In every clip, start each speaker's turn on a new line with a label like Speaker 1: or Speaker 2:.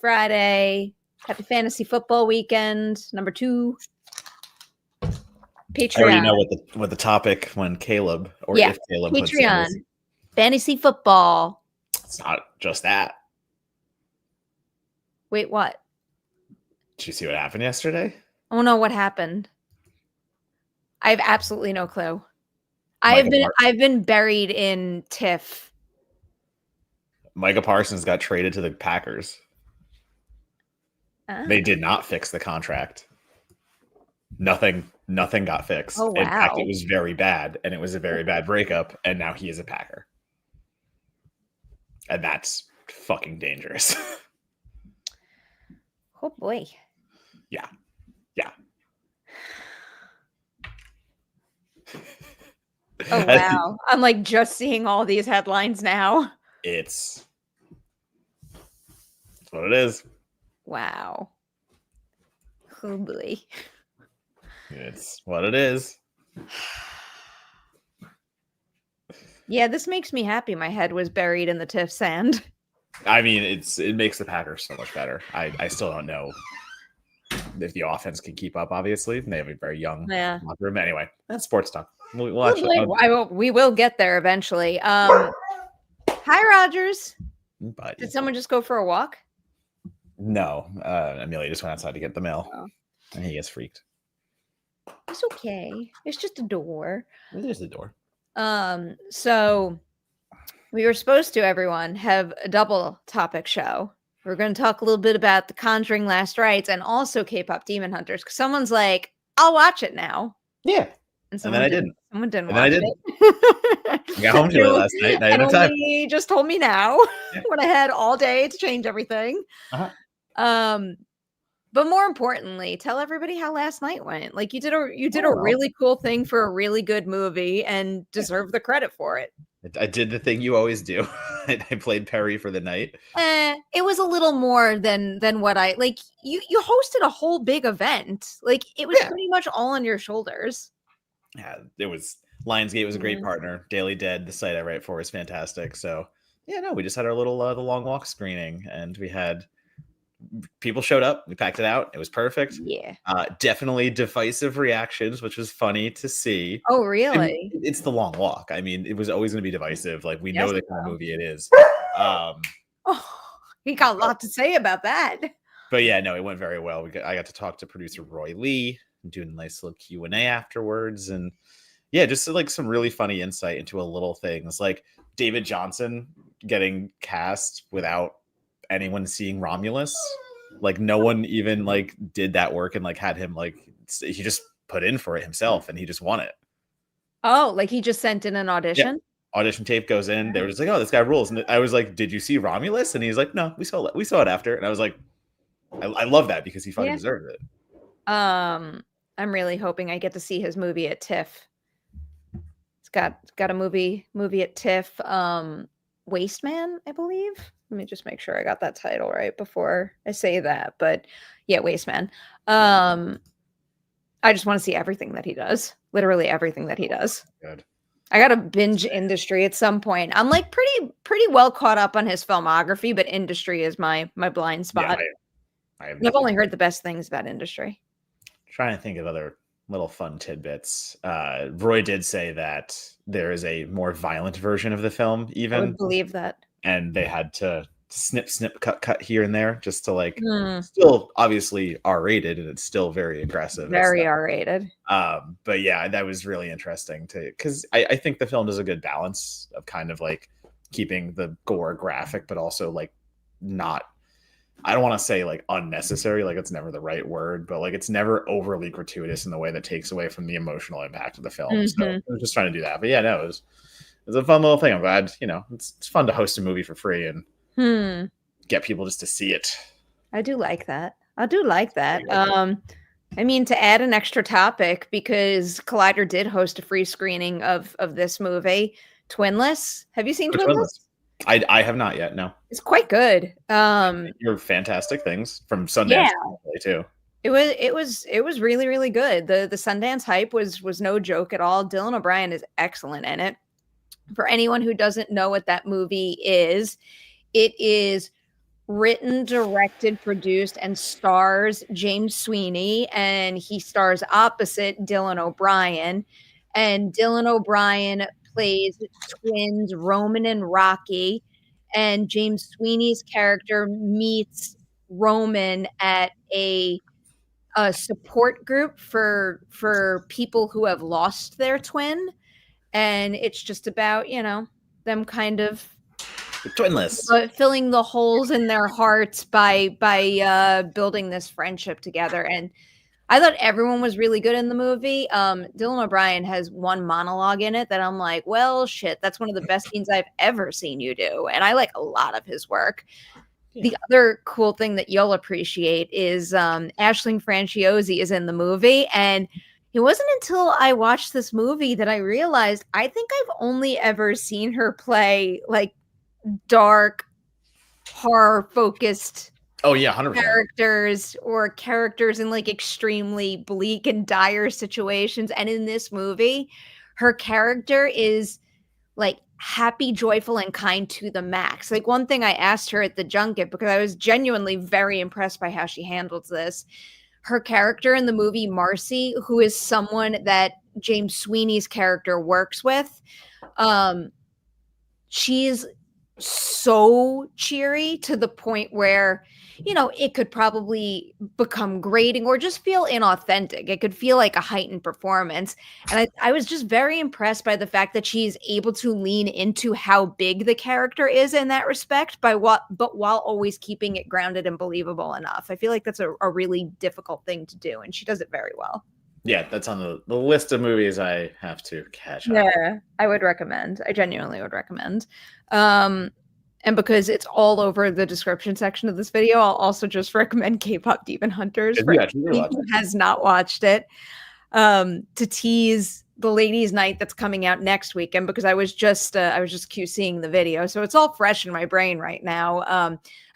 Speaker 1: Friday. Happy fantasy football weekend. Number 2. Patreon.
Speaker 2: I already know what the topic when Caleb or if Caleb puts in
Speaker 1: Patreon.
Speaker 2: is.
Speaker 1: Fantasy football.
Speaker 2: It's not just that.
Speaker 1: Wait, what?
Speaker 2: Did you see what happened yesterday?
Speaker 1: Oh no, what happened? I have absolutely no clue. I've been buried in TIFF.
Speaker 2: Micah Parsons got traded to the Packers. They did not fix the contract. Nothing got fixed.
Speaker 1: Oh, wow.
Speaker 2: In fact, it was very bad, and it was a very bad breakup, and now he is a Packer. And that's fucking dangerous.
Speaker 1: Oh boy.
Speaker 2: Yeah.
Speaker 1: Oh wow. I'm like just seeing all these headlines now.
Speaker 2: It's what it is.
Speaker 1: Wow. Oh boy.
Speaker 2: It's what it is.
Speaker 1: Yeah, this makes me happy. My head was buried in the TIFF sand.
Speaker 2: I mean, it makes the Packers so much better. I still don't know if the offense can keep up. Obviously, they have a very young locker room. Anyway, that's sports talk. We'll actually,
Speaker 1: we will get there eventually. Hi, Rogers.
Speaker 2: Buddy.
Speaker 1: Did someone just go for a walk?
Speaker 2: No, Amelia just went outside to get the mail, and he gets freaked.
Speaker 1: It's okay. It's just a door.
Speaker 2: There's the door.
Speaker 1: So we were supposed to, everyone, have a double topic show. We're going to talk a little bit about the Conjuring Last Rites and also KPop Demon Hunters. Because someone's like, I'll watch it now.
Speaker 2: Yeah.
Speaker 1: And
Speaker 2: then I didn't.
Speaker 1: Someone didn't
Speaker 2: and
Speaker 1: watch
Speaker 2: then I didn't.
Speaker 1: it.
Speaker 2: I got home too late last night. And I didn't have time.
Speaker 1: He just told me now. Yeah. Went ahead all day to change everything. But more importantly, tell everybody how last night went. Like you did a really cool thing for a really good movie and deserve the credit for it.
Speaker 2: I did the thing you always do. I played Perri for the night.
Speaker 1: It was a little more than what I like. You hosted a whole big event. Like it was pretty much all on your shoulders.
Speaker 2: Yeah, it was. Lionsgate was a great partner. Daily Dead, the site I write for, is fantastic. So yeah, no, we just had our little the long walk screening, and we had people showed up. We packed it out. It was perfect.
Speaker 1: Yeah.
Speaker 2: Definitely divisive reactions, which was funny to see.
Speaker 1: Oh, really?
Speaker 2: I mean, it's the long walk. I mean, it was always going to be divisive. Like we know the kind of movie it is.
Speaker 1: He got a lot to say about that.
Speaker 2: But yeah, no, it went very well. I got to talk to producer Roy Lee and do a nice little Q&A afterwards, and yeah, just like some really funny insight into a little things like David Johnson getting cast without anyone seeing Romulus. Like no one even like did that work and like had him like he just put in for it himself and he just won it.
Speaker 1: Oh, like he just sent in an audition?
Speaker 2: Yeah. Audition tape goes in. They were just like, "Oh, this guy rules." And I was like, "Did you see Romulus?" And he's like, "No, we saw it after." And I was like, I love that because he fucking deserved it.
Speaker 1: I'm really hoping I get to see his movie at TIFF. It's got a movie at TIFF. Wasteman, I believe. Let me just make sure I got that title right before I say that. But yeah, Wasteman. I just want to see everything that he does. Literally everything that he does.
Speaker 2: Good.
Speaker 1: I got to binge Industry at some point. I'm like pretty well caught up on his filmography, but Industry is my blind spot.
Speaker 2: Yeah,
Speaker 1: I've only heard the best things about Industry.
Speaker 2: Trying to think of other little fun tidbits. Roy did say that there is a more violent version of the film, even.
Speaker 1: I would believe that.
Speaker 2: And they had to snip, cut here and there just to like still obviously R-rated, and it's still very aggressive.
Speaker 1: Very R-rated.
Speaker 2: But yeah, that was really interesting because I think the film does a good balance of kind of like keeping the gore graphic, but also like not, I don't want to say like unnecessary, like it's never the right word, but like it's never overly gratuitous in the way that takes away from the emotional impact of the film. So I was just trying to do that. But yeah, no, it was a fun little thing. I'm glad, it's fun to host a movie for free and get people just to see it.
Speaker 1: I do like that. I mean, to add an extra topic, because Collider did host a free screening of this movie, Twinless. Have you seen Twinless?
Speaker 2: I have not yet. No,
Speaker 1: it's quite good.
Speaker 2: You're fantastic things from Sundance too.
Speaker 1: It was really, really good. The Sundance hype was no joke at all. Dylan O'Brien is excellent in it. For anyone who doesn't know what that movie is, it is written, directed, produced, and stars James Sweeney, and he stars opposite Dylan O'Brien. And Dylan O'Brien plays twins Roman and Rocky, and James Sweeney's character meets Roman at a support group for people who have lost their twin, and it's just about, you know, them kind of
Speaker 2: Twinless.
Speaker 1: filling the holes in their hearts by building this friendship together. And I thought everyone was really good in the movie. Dylan O'Brien has one monologue in it that I'm like, well, shit, that's one of the best scenes I've ever seen you do. And I like a lot of his work.
Speaker 2: Yeah.
Speaker 1: The other cool thing that you'll appreciate is Aisling Franciosi is in the movie. And it wasn't until I watched this movie that I realized I think I've only ever seen her play like dark, horror focused
Speaker 2: Oh yeah, 100%.
Speaker 1: characters in like extremely bleak and dire situations. And in this movie, her character is like happy, joyful, and kind to the max. Like, one thing I asked her at the junket, because I was genuinely very impressed by how she handles this, her character in the movie, Marcy, who is someone that James Sweeney's character works with, she's so cheery to the point where, you know, it could probably become grating or just feel inauthentic. It could feel like a heightened performance. And I was just very impressed by the fact that she's able to lean into how big the character is in that respect, but while always keeping it grounded and believable enough. I feel like that's a really difficult thing to do, and she does it very well.
Speaker 2: Yeah, that's on the list of movies I have to catch up.
Speaker 1: Yeah, I would recommend. I genuinely would recommend. And because it's all over the description section of this video, I'll also just recommend KPop Demon Hunters for anyone who has not watched it, to tease the ladies' night that's coming out next weekend, because I was just QCing the video, so it's all fresh in my brain right now.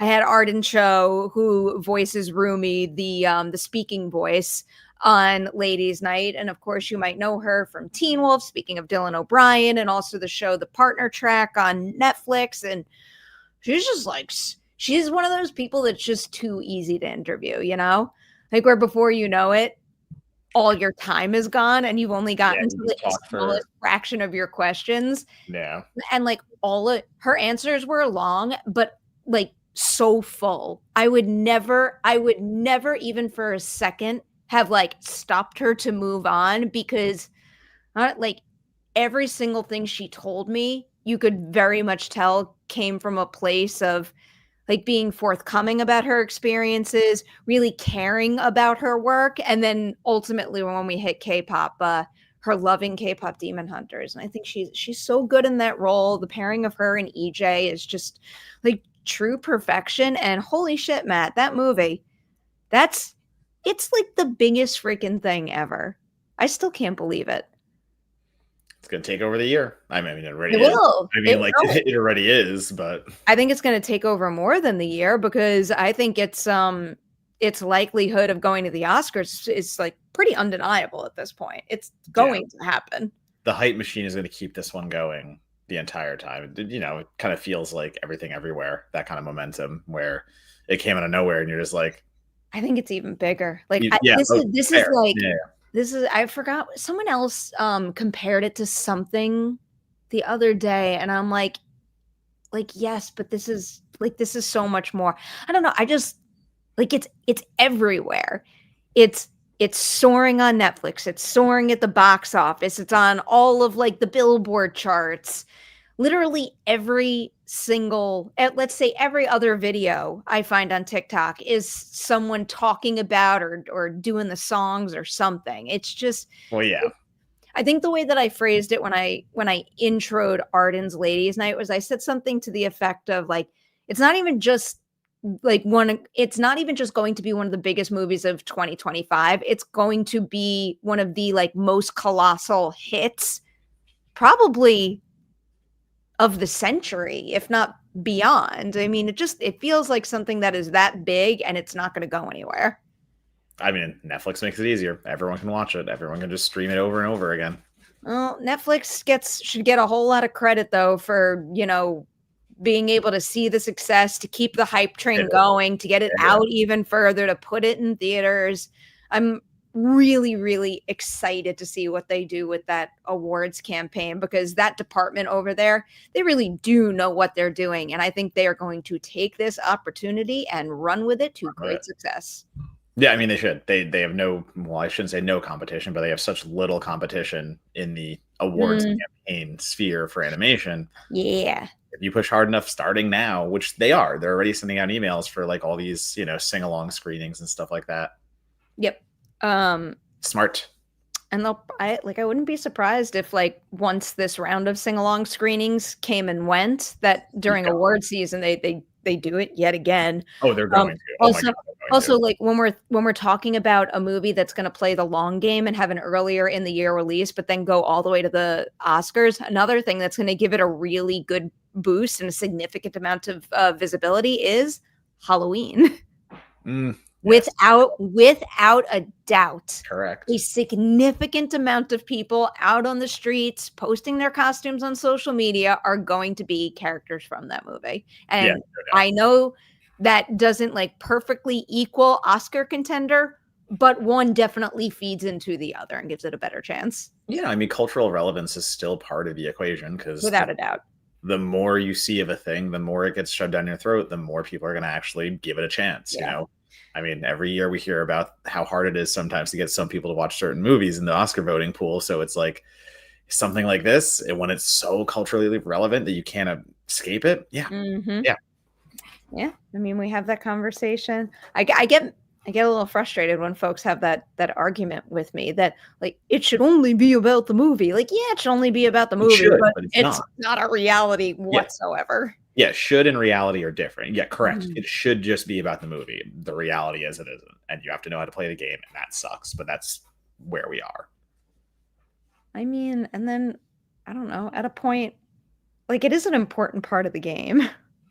Speaker 1: I had Arden Cho, who voices Rumi, the speaking voice, on Ladies Night. And of course, you might know her from Teen Wolf, speaking of Dylan O'Brien, and also the show The Partner Track on Netflix. And she's just like, she's one of those people that's just too easy to interview, you know? Like, where before you know it, all your time is gone and you've only gotten to the smallest fraction of your questions.
Speaker 2: Yeah.
Speaker 1: And like all of her answers were long, but like so full. I would never even for a second have like stopped her to move on, because like every single thing she told me, you could very much tell came from a place of like being forthcoming about her experiences, really caring about her work. And then ultimately when we hit K-pop, her loving K-pop Demon Hunters. And I think she's so good in that role. The pairing of her and EJ is just like true perfection. And holy shit, Matt, that movie, it's like the biggest freaking thing ever. I still can't believe it.
Speaker 2: It's going to take over the year. I mean, it already
Speaker 1: is.
Speaker 2: I mean, it already is, but
Speaker 1: I think it's going to take over more than the year, because I think its likelihood of going to the Oscars is like pretty undeniable at this point. It's going to happen.
Speaker 2: The hype machine is going to keep this one going the entire time. You know, it kind of feels like Everything Everywhere, that kind of momentum where it came out of nowhere and you're just like,
Speaker 1: I think it's even bigger. Like, this is I forgot, someone else compared it to something the other day, and I'm like yes, but this is so much more. I don't know. I just like it's everywhere. It's soaring on Netflix. It's soaring at the box office. It's on all of like the Billboard charts. Literally every single, let's say every other video I find on TikTok is someone talking about or doing the songs or something. It's just,
Speaker 2: well, yeah.
Speaker 1: I think the way that I phrased it when I introed Arden's Ladies Night was I said something to the effect of like, it's not even just going to be one of the biggest movies of 2025. It's going to be one of the like most colossal hits, probably of the century, if not beyond. I mean, it feels like something that is that big and it's not going to go anywhere.
Speaker 2: I mean, Netflix makes it easier. Everyone can watch it. Everyone can just stream it over and over again.
Speaker 1: Well, Netflix should get a whole lot of credit though for, you know, being able to see the success, to keep the hype train
Speaker 2: Yeah.
Speaker 1: going, to get it
Speaker 2: Yeah.
Speaker 1: out even further, to put it in theaters. I'm really, really excited to see what they do with that awards campaign, because that department over there, they really do know what they're doing. And I think they are going to take this opportunity and run with it to great success.
Speaker 2: Yeah, I mean, they should. They have no, well, I shouldn't say no competition, but they have such little competition in the awards campaign sphere for animation.
Speaker 1: Yeah.
Speaker 2: If you push hard enough starting now, which they are, they're already sending out emails for like all these, you know, sing-along screenings and stuff like that.
Speaker 1: Yep.
Speaker 2: Smart.
Speaker 1: And I wouldn't be surprised if, like, once this round of sing-along screenings came and went, that during award season they do it yet again.
Speaker 2: Oh, they're going to. Oh my God,
Speaker 1: also, like, when we're talking about a movie that's going to play the long game and have an earlier in the year release, but then go all the way to the Oscars, another thing that's going to give it a really good boost and a significant amount of visibility is Halloween. Without a doubt.
Speaker 2: Correct.
Speaker 1: A significant amount of people out on the streets posting their costumes on social media are going to be characters from that movie. And I know that doesn't like perfectly equal Oscar contender, but one definitely feeds into the other and gives it a better chance.
Speaker 2: Yeah, I mean, cultural relevance is still part of the equation, because
Speaker 1: without a doubt,
Speaker 2: the more you see of a thing, the more it gets shoved down your throat, the more people are going to actually give it a chance. You know, I mean, every year we hear about how hard it is sometimes to get some people to watch certain movies in the Oscar voting pool. So it's like something like this, and when it's so culturally relevant that you can't escape it. Yeah.
Speaker 1: Yeah. I mean, we have that conversation. I get a little frustrated when folks have that argument with me that, like, it should only be about the movie. Like, yeah, it should only be about the movie, but it's not a reality whatsoever.
Speaker 2: Yeah, should and reality are different. Yeah, correct. It should just be about the movie. The reality is it isn't. And you have to know how to play the game, and that sucks, but that's where we are.
Speaker 1: I mean, and then, I don't know, at a point, like, it is an important part of the game.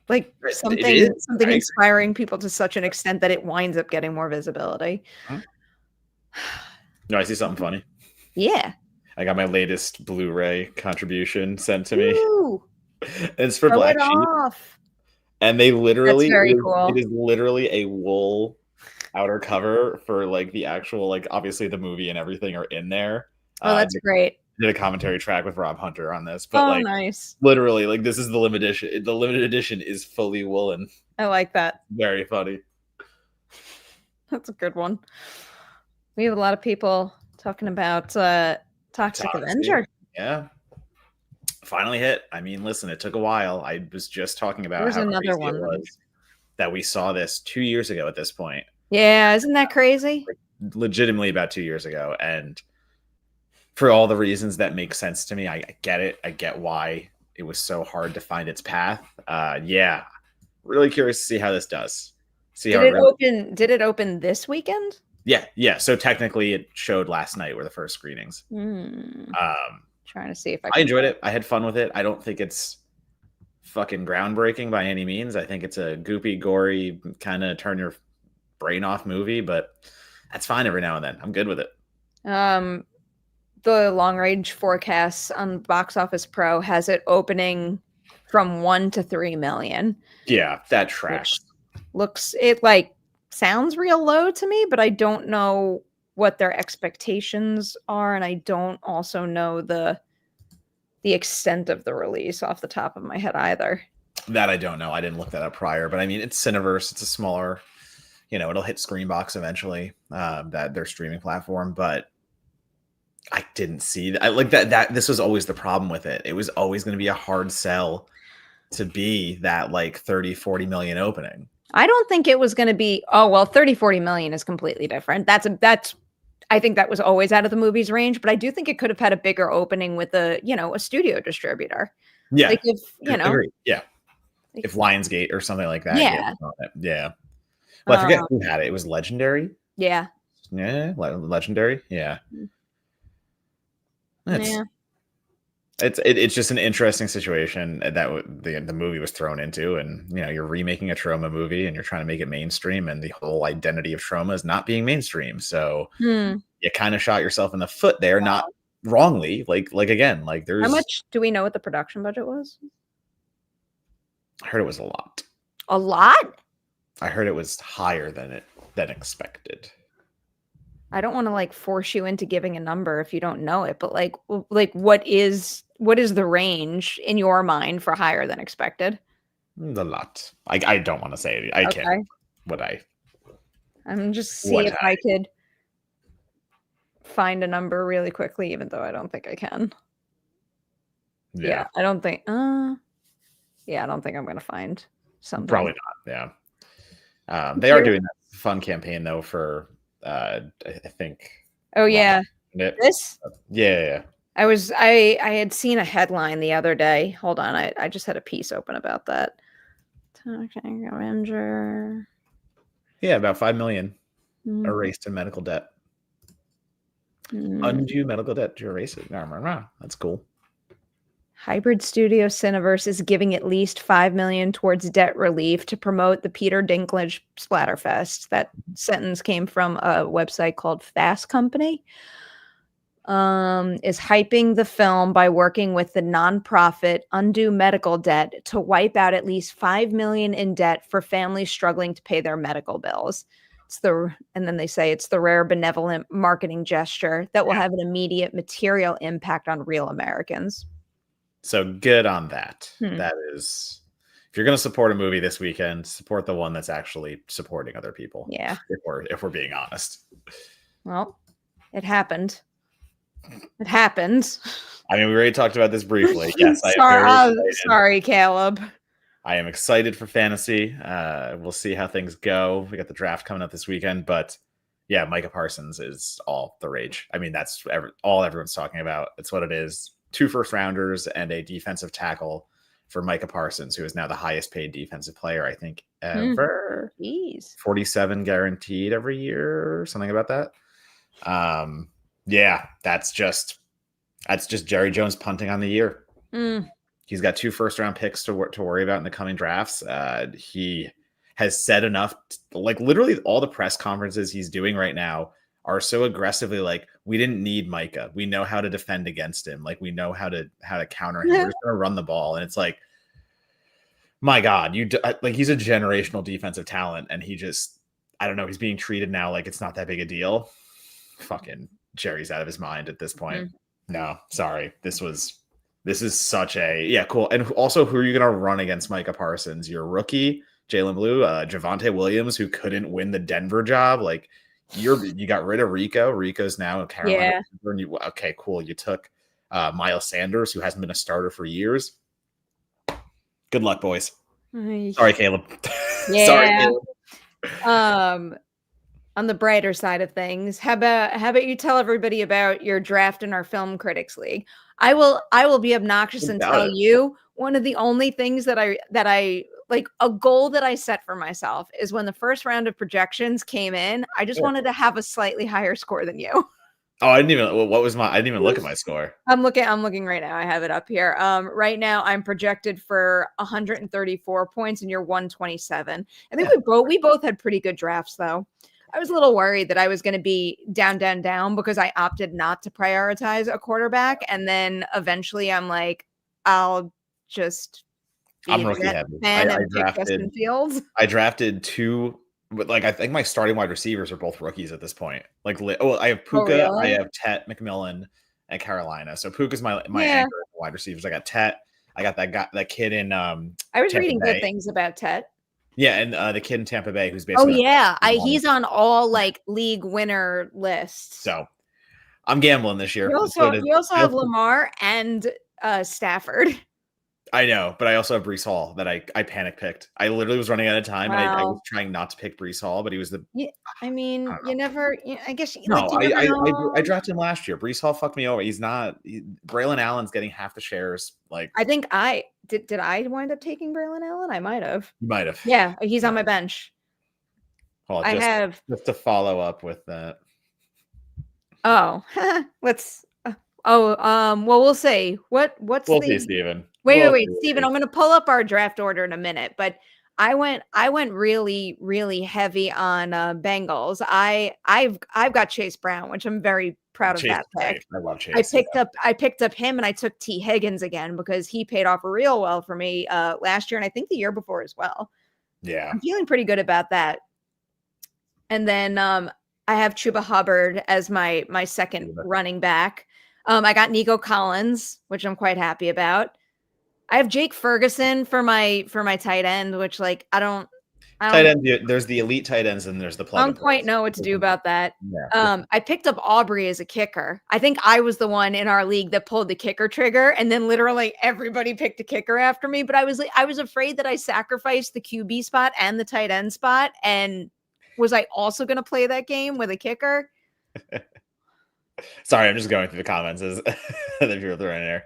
Speaker 1: Like, something inspiring people to such an extent that it winds up getting more visibility.
Speaker 2: No, I see something funny.
Speaker 1: Yeah.
Speaker 2: I got my latest Blu-ray contribution sent to me.
Speaker 1: Ooh.
Speaker 2: It's for Black Sheep. And they literally, it is literally a wool outer cover for like the actual, like, obviously the movie and everything are in there.
Speaker 1: Oh, that's great.
Speaker 2: Did a commentary track with Rob Hunter on this, but like,
Speaker 1: nice.
Speaker 2: Literally, like, this is the limited edition. The limited edition is fully woolen.
Speaker 1: I like that.
Speaker 2: Very funny.
Speaker 1: That's a good one. We have a lot of people talking about Toxic Avenger.
Speaker 2: Yeah. Finally hit. I mean, listen, it took a while. I was just talking about how
Speaker 1: another
Speaker 2: crazy
Speaker 1: one
Speaker 2: it was that we saw this 2 years ago at this point.
Speaker 1: Yeah, isn't that crazy?
Speaker 2: Like, legitimately about 2 years ago. And for all the reasons that make sense to me, I get it. I get why it was so hard to find its path. Yeah. Really curious to see how this does.
Speaker 1: Did it open this weekend?
Speaker 2: Yeah. So technically it showed last night were the first screenings.
Speaker 1: Trying to see if
Speaker 2: I enjoyed it. I had fun with it. I don't think it's fucking groundbreaking by any means. I think it's a goopy, gory, kind of turn your brain off movie, but that's fine every now and then. I'm good with it.
Speaker 1: The long range forecasts on Box Office Pro has it opening from 1 to 3 million.
Speaker 2: Yeah, that tracks.
Speaker 1: Sounds real low to me, but I don't know what their expectations are, and I don't also know the extent of the release off the top of my head either.
Speaker 2: That I don't know. I didn't look that up prior, but I mean, it's Cineverse. It's a smaller, it'll hit Screenbox eventually, that their streaming platform, but I didn't see that. Like that this was always the problem with it. It was always going to be a hard sell to be that like 30-40 million opening.
Speaker 1: I don't think it was going to be 30-40 million is completely different. I think that was always out of the movie's range, but I do think it could have had a bigger opening with a studio distributor.
Speaker 2: Yeah.
Speaker 1: Like if,
Speaker 2: yeah. If Lionsgate or something like that. Yeah. Well, I forget who had it. It was Legendary.
Speaker 1: Yeah.
Speaker 2: Yeah. Legendary. Yeah. It's just an interesting situation that the movie was thrown into, and you're remaking a trauma movie and you're trying to make it mainstream, and the whole identity of trauma is not being mainstream. So you kind of shot yourself in the foot there, not wrongly. Like again, like there's
Speaker 1: how much do we know what the production budget was?
Speaker 2: I heard it was a lot.
Speaker 1: A lot?
Speaker 2: I heard it was higher than expected.
Speaker 1: I don't want to like force you into giving a number if you don't know it, but like what is the range in your mind for higher than expected?
Speaker 2: A lot. I don't want to say it. I can't.
Speaker 1: Okay.
Speaker 2: What I
Speaker 1: I'm just see
Speaker 2: what
Speaker 1: if I could find a number really quickly, even though I don't think I can. Yeah, I don't think yeah, I don't think I'm gonna find something.
Speaker 2: Probably not. Yeah. They are doing that fun campaign though for I think.
Speaker 1: Oh yeah. This?
Speaker 2: Yeah.
Speaker 1: I had seen a headline the other day. Hold on, I just had a piece open about that. Toxic Avenger.
Speaker 2: Yeah, about 5 million erased in medical debt. Undue medical debt to erase it. That's cool.
Speaker 1: Hybrid Studio Cineverse is giving at least $5 million towards debt relief to promote the Peter Dinklage Splatterfest. That sentence came from a website called Fast Company. Is hyping the film by working with the nonprofit Undue Medical Debt to wipe out at least $5 million in debt for families struggling to pay their medical bills. And then they say it's the rare benevolent marketing gesture that will have an immediate material impact on real Americans.
Speaker 2: So good on that. That is, if you're going to support a movie this weekend, support the one that's actually supporting other people.
Speaker 1: Yeah.
Speaker 2: If we're being honest.
Speaker 1: Well, it happened. It happened.
Speaker 2: I mean, we already talked about this briefly. Yes,
Speaker 1: sorry, Caleb.
Speaker 2: I am excited for fantasy. We'll see how things go. We got the draft coming up this weekend, but yeah, Micah Parsons is all the rage. I mean, that's all everyone's talking about. It's what it is. 2 first-rounders and a defensive tackle for Micah Parsons, who is now the highest paid defensive player, I think, ever. 47 guaranteed every year, or something about that. Yeah, that's just Jerry Jones punting on the year. He's got 2 first-round picks to worry about in the coming drafts. He has said enough, like literally all the press conferences he's doing right now are so aggressively like, we didn't need Micah. We know how to defend against him. Like we know how to counter him. We're just going to run the ball. And it's like, my God, like he's a generational defensive talent. And he just, I don't know, he's being treated now like it's not that big a deal. Fucking Jerry's out of his mind at this point. No, sorry. This is such a, cool. And also, who are you going to run against Micah Parsons? Your rookie, Jalen Blue, Javonte Williams, who couldn't win the Denver job. Like you got rid of Rico. Rico's now in Carolina. Yeah. Okay, cool. You took Miles Sanders, who hasn't been a starter for years. Good luck, boys. Sorry, Caleb.
Speaker 1: Yeah. Sorry, Caleb. On the brighter side of things, how about you tell everybody about your draft in our Film Critics League? I will be obnoxious and tell you one of the only things that I like, a goal that I set for myself is when the first round of projections came in, I just wanted to have a slightly higher score than you.
Speaker 2: Oh, I didn't even look at my score.
Speaker 1: I'm looking right now. I have it up here. Right now I'm projected for 134 points and you're 127. I think we both had pretty good drafts though. I was a little worried that I was going to be down because I opted not to prioritize a quarterback. And then eventually I'm like, I'll just
Speaker 2: I'm rookie heavy. I drafted 2, but like I think my starting wide receivers are both rookies at this point. Like, I have Puka, really? I have Tet McMillan at Carolina. So Puka's my anchor wide receivers. I got Tet. I got that kid in.
Speaker 1: I was reading good things about Tet.
Speaker 2: Yeah, and the kid in Tampa Bay who's basically.
Speaker 1: Oh yeah, he's on all like league winner lists.
Speaker 2: So I'm gambling this year.
Speaker 1: You also have Lamar and Stafford.
Speaker 2: I know, but I also have Breece Hall that I panic picked. I literally was running out of time, and I was trying not to pick Breece Hall, but he was the.
Speaker 1: Yeah, I mean, you never. I guess
Speaker 2: no. I drafted him last year. Breece Hall fucked me over. He's not. Braylon Allen's getting half the shares. Like
Speaker 1: I think I did. Did I wind up taking Braylon Allen? I might have.
Speaker 2: You might have.
Speaker 1: Yeah, he's on my bench.
Speaker 2: Well, just to follow up with that.
Speaker 1: Oh, let's. Well, we'll see. What's
Speaker 2: we'll see, Steven.
Speaker 1: Wait, Steven, I'm going to pull up our draft order in a minute, but I went really, really heavy on Bengals. I've got Chase Brown, which I'm very proud of
Speaker 2: Chase
Speaker 1: that
Speaker 2: is
Speaker 1: pick.
Speaker 2: great. I love Chase.
Speaker 1: I picked up him and I took T. Higgins again because he paid off real well for me last year and I think the year before as well.
Speaker 2: Yeah.
Speaker 1: I'm feeling pretty good about that. And then I have Chuba Hubbard as my second running back. I got Nico Collins, which I'm quite happy about. I have Jake Ferguson for my tight end, which like I don't
Speaker 2: Tight end. There's the elite tight ends and there's the plug.
Speaker 1: I don't quite know what to do about that.
Speaker 2: Yeah.
Speaker 1: I picked up Aubrey as a kicker. I think I was the one in our league that pulled the kicker trigger, and then literally everybody picked a kicker after me. But I was afraid that I sacrificed the QB spot and the tight end spot, and was I also going to play that game with a kicker?
Speaker 2: Sorry, I'm just going through the comments as that people are throwing in there.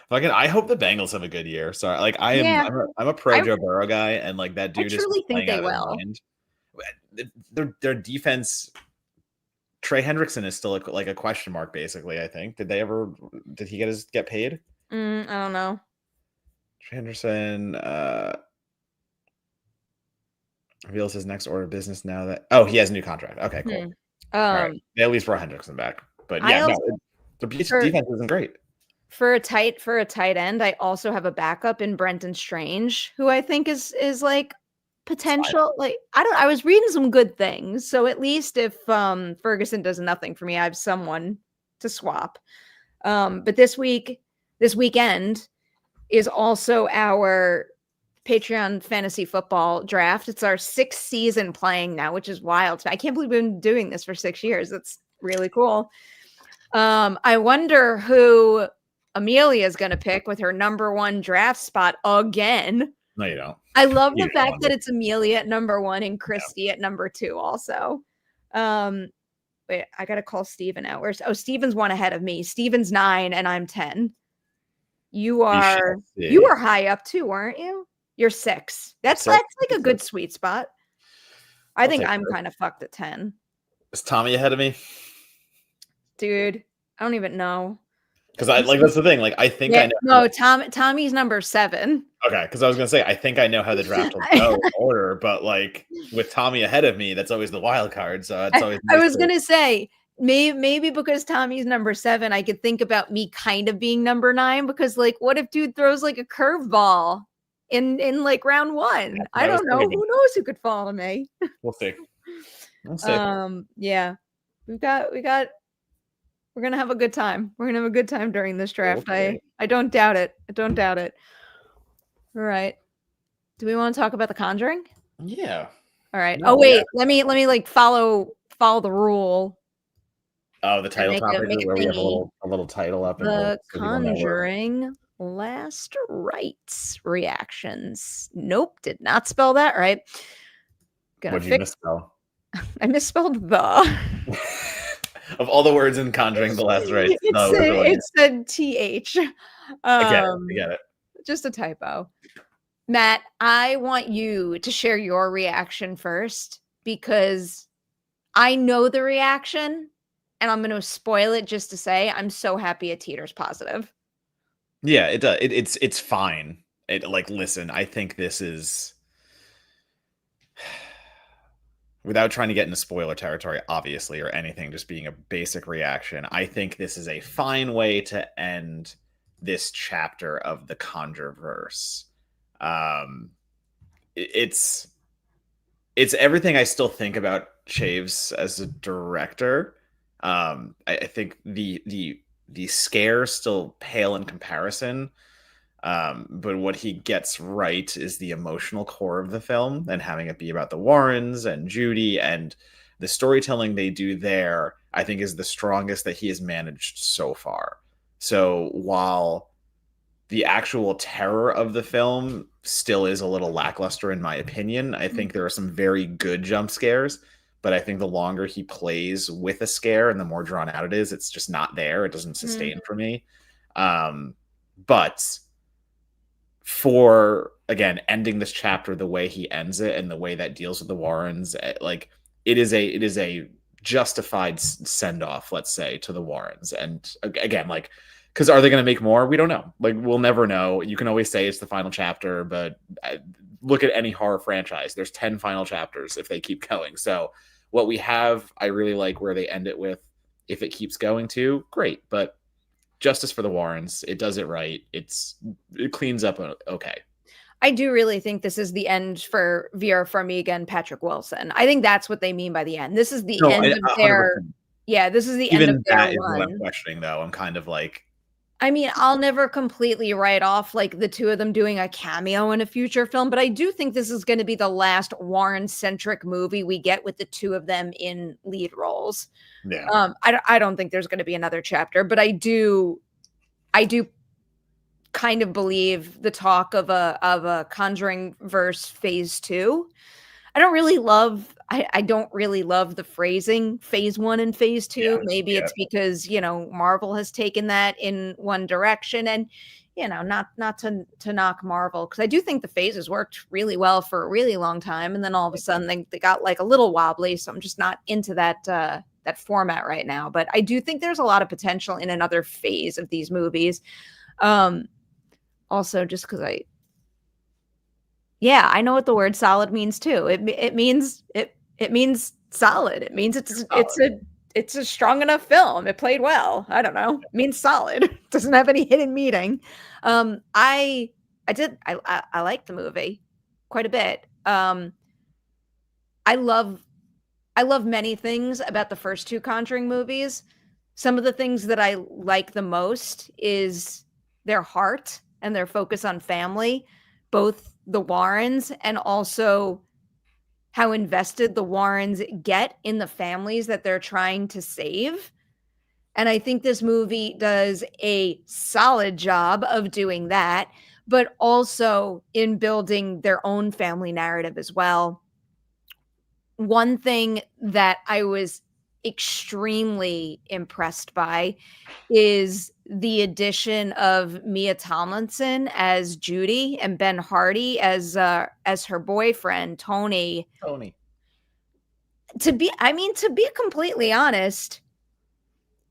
Speaker 2: Fucking, I hope the Bengals have a good year. Sorry, like I'm a pro Joe Burrow guy, and like that dude
Speaker 1: I truly think they will.
Speaker 2: Their defense. Trey Hendrickson is still like a question mark, basically. I think did he get paid?
Speaker 1: I don't know.
Speaker 2: Trey Henderson reveals his next order of business now that he has a new contract. Okay, cool. All right, they at least brought Hendrickson back, but yeah, the defense isn't great.
Speaker 1: For a tight end, I also have a backup in Brenton Strange, who I think is like potential. Like I was reading some good things, so at least if Ferguson does nothing for me, I have someone to swap. But this weekend is also our Patreon fantasy football draft. It's our 6th season playing now, which is wild. I can't believe we've been doing this for 6 years. That's really cool. I wonder who Amelia is going to pick with her number 1 draft spot again.
Speaker 2: No, you don't.
Speaker 1: I love the fact that it's Amelia at number 1 and Christy at number 2 also. Wait, I got to call Steven out. Steven's 1 ahead of me. Steven's 9 and I'm 10. You are high up too, weren't you? You're 6. That's like a good sweet spot. I think I'm kind of fucked at 10.
Speaker 2: Is Tommy ahead of me?
Speaker 1: Dude, I don't even know.
Speaker 2: Because that's the thing. Like I think I know.
Speaker 1: No, Tommy's number 7.
Speaker 2: Okay, because I was gonna say I think I know how the draft will go in order, but like with Tommy ahead of me, that's always the wild card. So it's always.
Speaker 1: I was gonna say maybe because Tommy's number 7, I could think about me kind of being number 9 because like what if dude throws like a curveball in like round 1? Yeah, I don't know. Who knows who could fall to me?
Speaker 2: We'll see.
Speaker 1: Yeah, we're gonna have a good time. We're gonna have a good time during this draft. Okay. I don't doubt it. All right. Do we want to talk about The Conjuring?
Speaker 2: Yeah.
Speaker 1: All right. No, wait. Yeah. Let me like follow the rule.
Speaker 2: Oh, the title topic where we have a little title up.
Speaker 1: The Conjuring Last Rites reactions. Nope, did not spell that right.
Speaker 2: What'd you misspell?
Speaker 1: I misspelled the.
Speaker 2: Of all the words in Conjuring, the Last Rites.
Speaker 1: It said TH.
Speaker 2: I get it.
Speaker 1: Just a typo. Matt, I want you to share your reaction first because I know the reaction and I'm going to spoil it just to say I'm so happy it teeters positive.
Speaker 2: Yeah, it does. It's fine. Listen, I think this is, without trying to get into spoiler territory, obviously, or anything, just being a basic reaction, I think this is a fine way to end this chapter of the Conjureverse. It's everything I still think about Chaves as a director. I think the scares still pale in comparison. But what he gets right is the emotional core of the film and having it be about the Warrens and Judy, and the storytelling they do there, I think is the strongest that he has managed so far. So while the actual terror of the film still is a little lackluster in my opinion, I think there are some very good jump scares, but I think the longer he plays with a scare and the more drawn out it is, it's just not there. It doesn't sustain for me. But for, again, ending this chapter the way he ends it and the way that deals with the Warrens, like it is a justified send-off, let's say, to the Warrens. And again, like Because are they going to make more? We don't know. Like, we'll never know. You can always say it's the final chapter, but look at any horror franchise. There's 10 final chapters if they keep going. So what we have, I really like where they end it with. If it keeps going to, great. But justice for the Warrens. It does it right. It cleans up okay.
Speaker 1: I do really think this is the end for Vera Farmiga and Patrick Wilson. I think that's what they mean by the end. This is the end of their... Yeah, this is the end of their run. Even that is
Speaker 2: what I'm questioning, though. I'm kind of like...
Speaker 1: I mean, I'll never completely write off like the two of them doing a cameo in a future film, but I do think this is going to be the last Warren-centric movie we get with the two of them in lead roles.
Speaker 2: Yeah.
Speaker 1: I don't think there's going to be another chapter, but I do kind of believe the talk of a Conjuring verse phase 2. I don't really love the phrasing phase 1 and phase 2. Yeah, maybe it's because, Marvel has taken that in one direction, and, not to knock Marvel, because I do think the phases worked really well for a really long time. And then all of a sudden they got like a little wobbly. So I'm just not into that format right now, but I do think there's a lot of potential in another phase of these movies. Also just because I know what the word solid means too. It means solid. It means it's a strong enough film. It played well. I don't know. It means solid. It doesn't have any hidden meaning. I like the movie quite a bit. I love many things about the first two Conjuring movies. Some of the things that I like the most is their heart and their focus on family, both the Warrens and also how invested the Warrens get in the families that they're trying to save. And I think this movie does a solid job of doing that, but also in building their own family narrative as well. One thing that I was extremely impressed by is the addition of Mia Tomlinson as Judy and Ben Hardy as her boyfriend Tony. To be completely honest,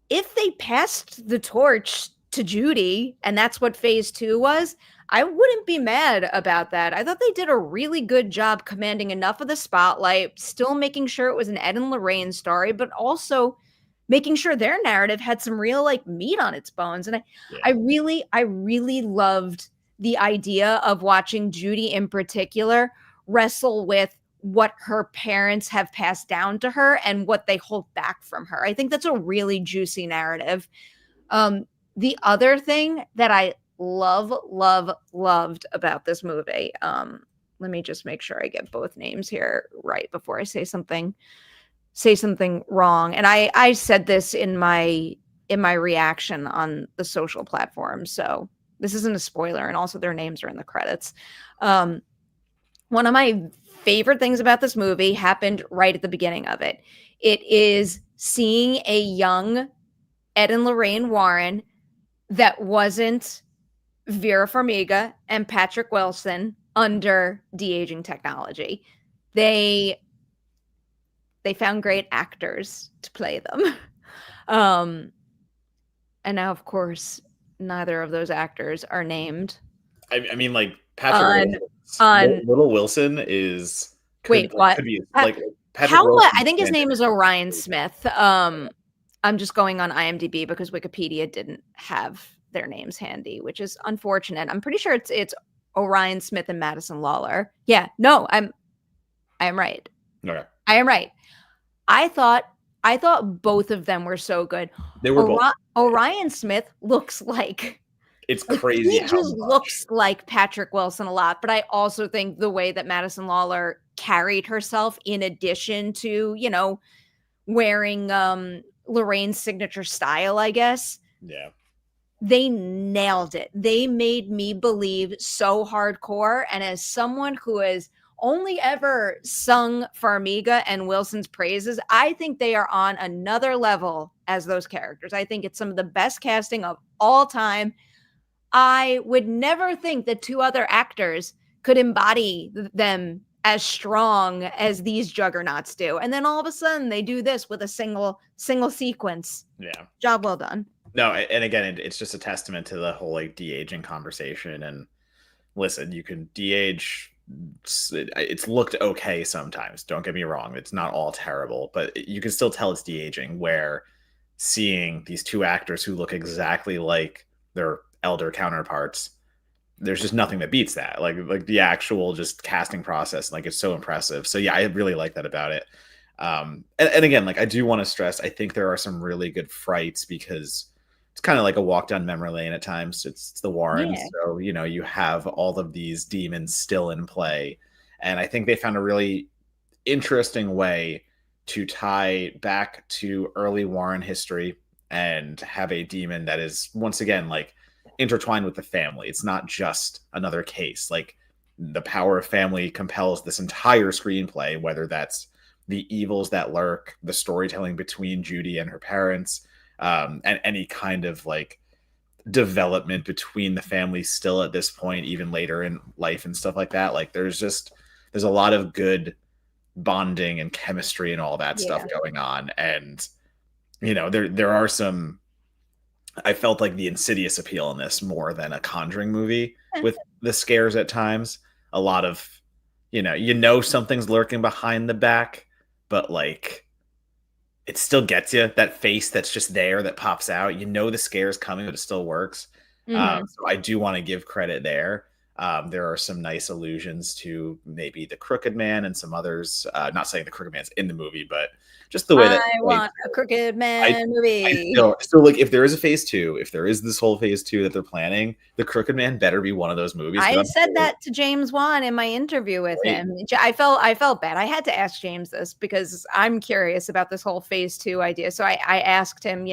Speaker 1: if they passed the torch to Judy and that's what phase 2 was, I wouldn't be mad about that. I thought they did a really good job commanding enough of the spotlight, still making sure it was an Ed and Lorraine story, but also making sure their narrative had some real like meat on its bones. And I really loved the idea of watching Judy in particular wrestle with what her parents have passed down to her and what they hold back from her. I think that's a really juicy narrative. The other thing that I loved about this movie, let me just make sure I get both names here right before I say something wrong. And I said this in my reaction on the social platform, so this isn't a spoiler, and also their names are in the credits. One of my favorite things about this movie happened right at the beginning of it. It is seeing a young Ed and Lorraine Warren that wasn't Vera Farmiga and Patrick Wilson under de-aging technology. They found great actors to play them. And now, of course, neither of those actors are named.
Speaker 2: I mean, like Patrick Little Wilson is...
Speaker 1: Wait, what?
Speaker 2: Could be, like,
Speaker 1: I think his name is Orion Smith. I'm just going on IMDb because Wikipedia didn't have their names handy, which is unfortunate. I'm pretty sure it's Orion Smith and Madison Lawler. Yeah, no, I am right.
Speaker 2: Okay.
Speaker 1: I am right. I thought both of them were so good.
Speaker 2: They were both.
Speaker 1: Orion Smith looks like...
Speaker 2: It's crazy.
Speaker 1: He just looks like Patrick Wilson a lot, but I also think the way that Madison Lawler carried herself, in addition to, wearing Lorraine's signature style, I guess.
Speaker 2: Yeah.
Speaker 1: They nailed it. They made me believe so hardcore. And as someone who has only ever sung Farmiga and Wilson's praises, I think they are on another level as those characters. I think it's some of the best casting of all time. I would never think that two other actors could embody them as strong as these juggernauts do. And then all of a sudden they do this with a single sequence.
Speaker 2: Yeah.
Speaker 1: Job well done.
Speaker 2: No, and again, it's just a testament to the whole like de-aging conversation. And listen, you can de-age. It's looked okay sometimes. Don't get me wrong; it's not all terrible, but you can still tell it's de-aging. Where seeing these two actors who look exactly like their elder counterparts, there's just nothing that beats that. Like the actual just casting process, like it's so impressive. So yeah, I really like that about it. And again, like I do want to stress, I think there are some really good frights because it's kind of like a walk down memory lane at times. It's the Warrens,
Speaker 1: Yeah.
Speaker 2: so you know you have all of these demons still in play, and I think they found a really interesting way to tie back to early Warren history and have a demon that is once again like intertwined with the family. It's not just another case. Like the power of family compels this entire screenplay, whether that's the evils that lurk, the storytelling between Judy and her parents, and any kind of like development between the families still at this point, even later in life and stuff like that. Like there's a lot of good bonding and chemistry and all that stuff
Speaker 1: Yeah.
Speaker 2: going on. And you know, there are some, I felt like the insidious appeal in this more than a Conjuring movie
Speaker 1: Eh.
Speaker 2: with the scares at times. A lot of, you know something's lurking behind the back, but like it still gets you that face that's just there that pops out. You know the scare is coming, but it still works.
Speaker 1: Hmm.
Speaker 2: So I do want to give credit there. There are some nice allusions to maybe the Crooked Man and some others. Not saying the Crooked Man's in the movie, but just the way that
Speaker 1: I want a Crooked
Speaker 2: I
Speaker 1: Man
Speaker 2: I
Speaker 1: movie.
Speaker 2: still like if there is a phase two, if there is this whole phase two that they're planning, the Crooked Man better be one of those movies because
Speaker 1: I
Speaker 2: I'm
Speaker 1: said
Speaker 2: curious.
Speaker 1: that to James Wan in my interview with
Speaker 2: Right?
Speaker 1: him. I felt bad. I had to ask James this because I'm curious about this whole phase two idea. So I asked him,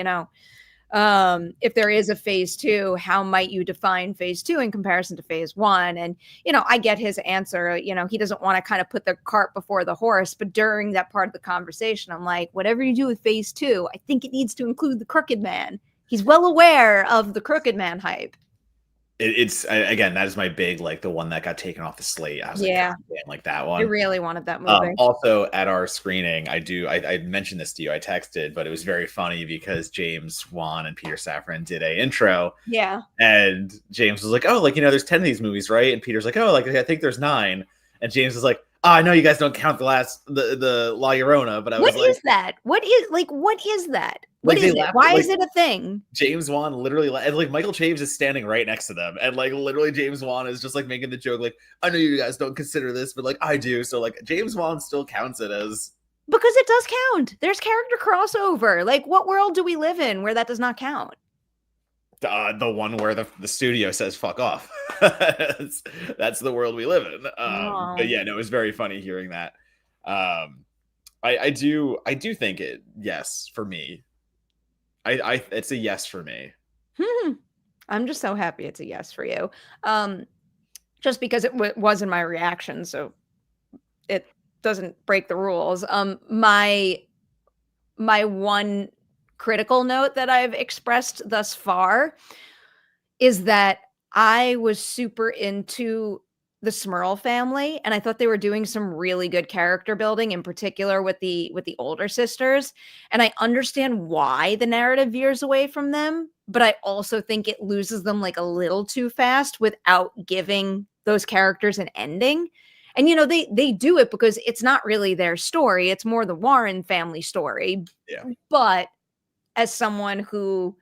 Speaker 1: if there is a phase two, how might you define phase two in comparison to phase one? And, I get his answer. He doesn't want to kind of put the cart before the horse. But during that part of the conversation, I'm like, whatever you do with phase two, I think it needs to include the Crooked Man. He's well aware of the Crooked Man hype.
Speaker 2: Again, that is my big like the one that got taken off the slate. I was like,
Speaker 1: Yeah,
Speaker 2: God damn, like that
Speaker 1: I
Speaker 2: one.
Speaker 1: really wanted that movie.
Speaker 2: Also, at our screening, I mentioned this to you. I texted, but it was very funny because James Wan and Peter Safran did a intro,
Speaker 1: Yeah.
Speaker 2: and James was like, "Oh, like there's 10 of these movies, right?" And Peter's like, "Oh, like I think there's 9." And James was like, "Oh, I know you guys don't count the La Llorona," but I
Speaker 1: What
Speaker 2: was like,
Speaker 1: is that? What is that? What
Speaker 2: like they
Speaker 1: is it?
Speaker 2: laughed,
Speaker 1: Why
Speaker 2: like
Speaker 1: is it a thing?
Speaker 2: James Wan literally, and like Michael Chaves is standing right next to them, and like literally James Wan is just like making the joke, like I know you guys don't consider this, but like I do. So like James Wan still counts it as
Speaker 1: Because it does count. There's character crossover. Like, what world do we live in where that does not count?
Speaker 2: the one where the studio says fuck off. That's the world we live in. But
Speaker 1: No.
Speaker 2: yeah, no, it was very funny hearing that. I do think it, yes, for me. I it's a yes for me.
Speaker 1: Hmm. I'm just so happy it's a yes for you. Um, just because it was in my reaction, so it doesn't break the rules. My one critical note that I've expressed thus far is that I was super into the Smurl family, and I thought they were doing some really good character building, in particular with the older sisters. And I understand why the narrative veers away from them, but I also think it loses them like a little too fast without giving those characters an ending. And they do it because it's not really their story; it's more the Warren family story.
Speaker 2: Yeah.
Speaker 1: But as someone who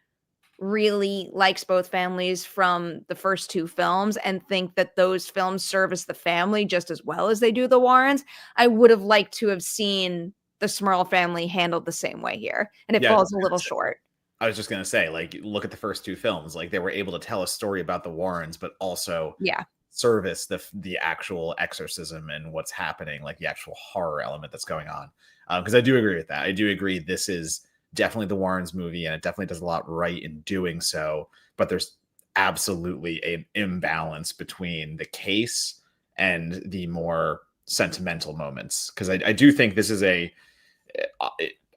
Speaker 1: really likes both families from the first two films and think that those films service the family just as well as they do the Warrens, I would have liked to have seen the Smurl family handled the same way here. And it
Speaker 2: Yeah,
Speaker 1: falls a little short.
Speaker 2: I was just gonna say, like, look at the first two films. Like, they were able to tell a story about the Warrens, but also
Speaker 1: Yeah.
Speaker 2: service the actual exorcism and what's happening, like the actual horror element that's going on. Because I do agree with that. I do agree this is definitely the Warrens movie, and it definitely does a lot right in doing so. But there's absolutely an imbalance between the case and the more sentimental moments. Because I do think this is I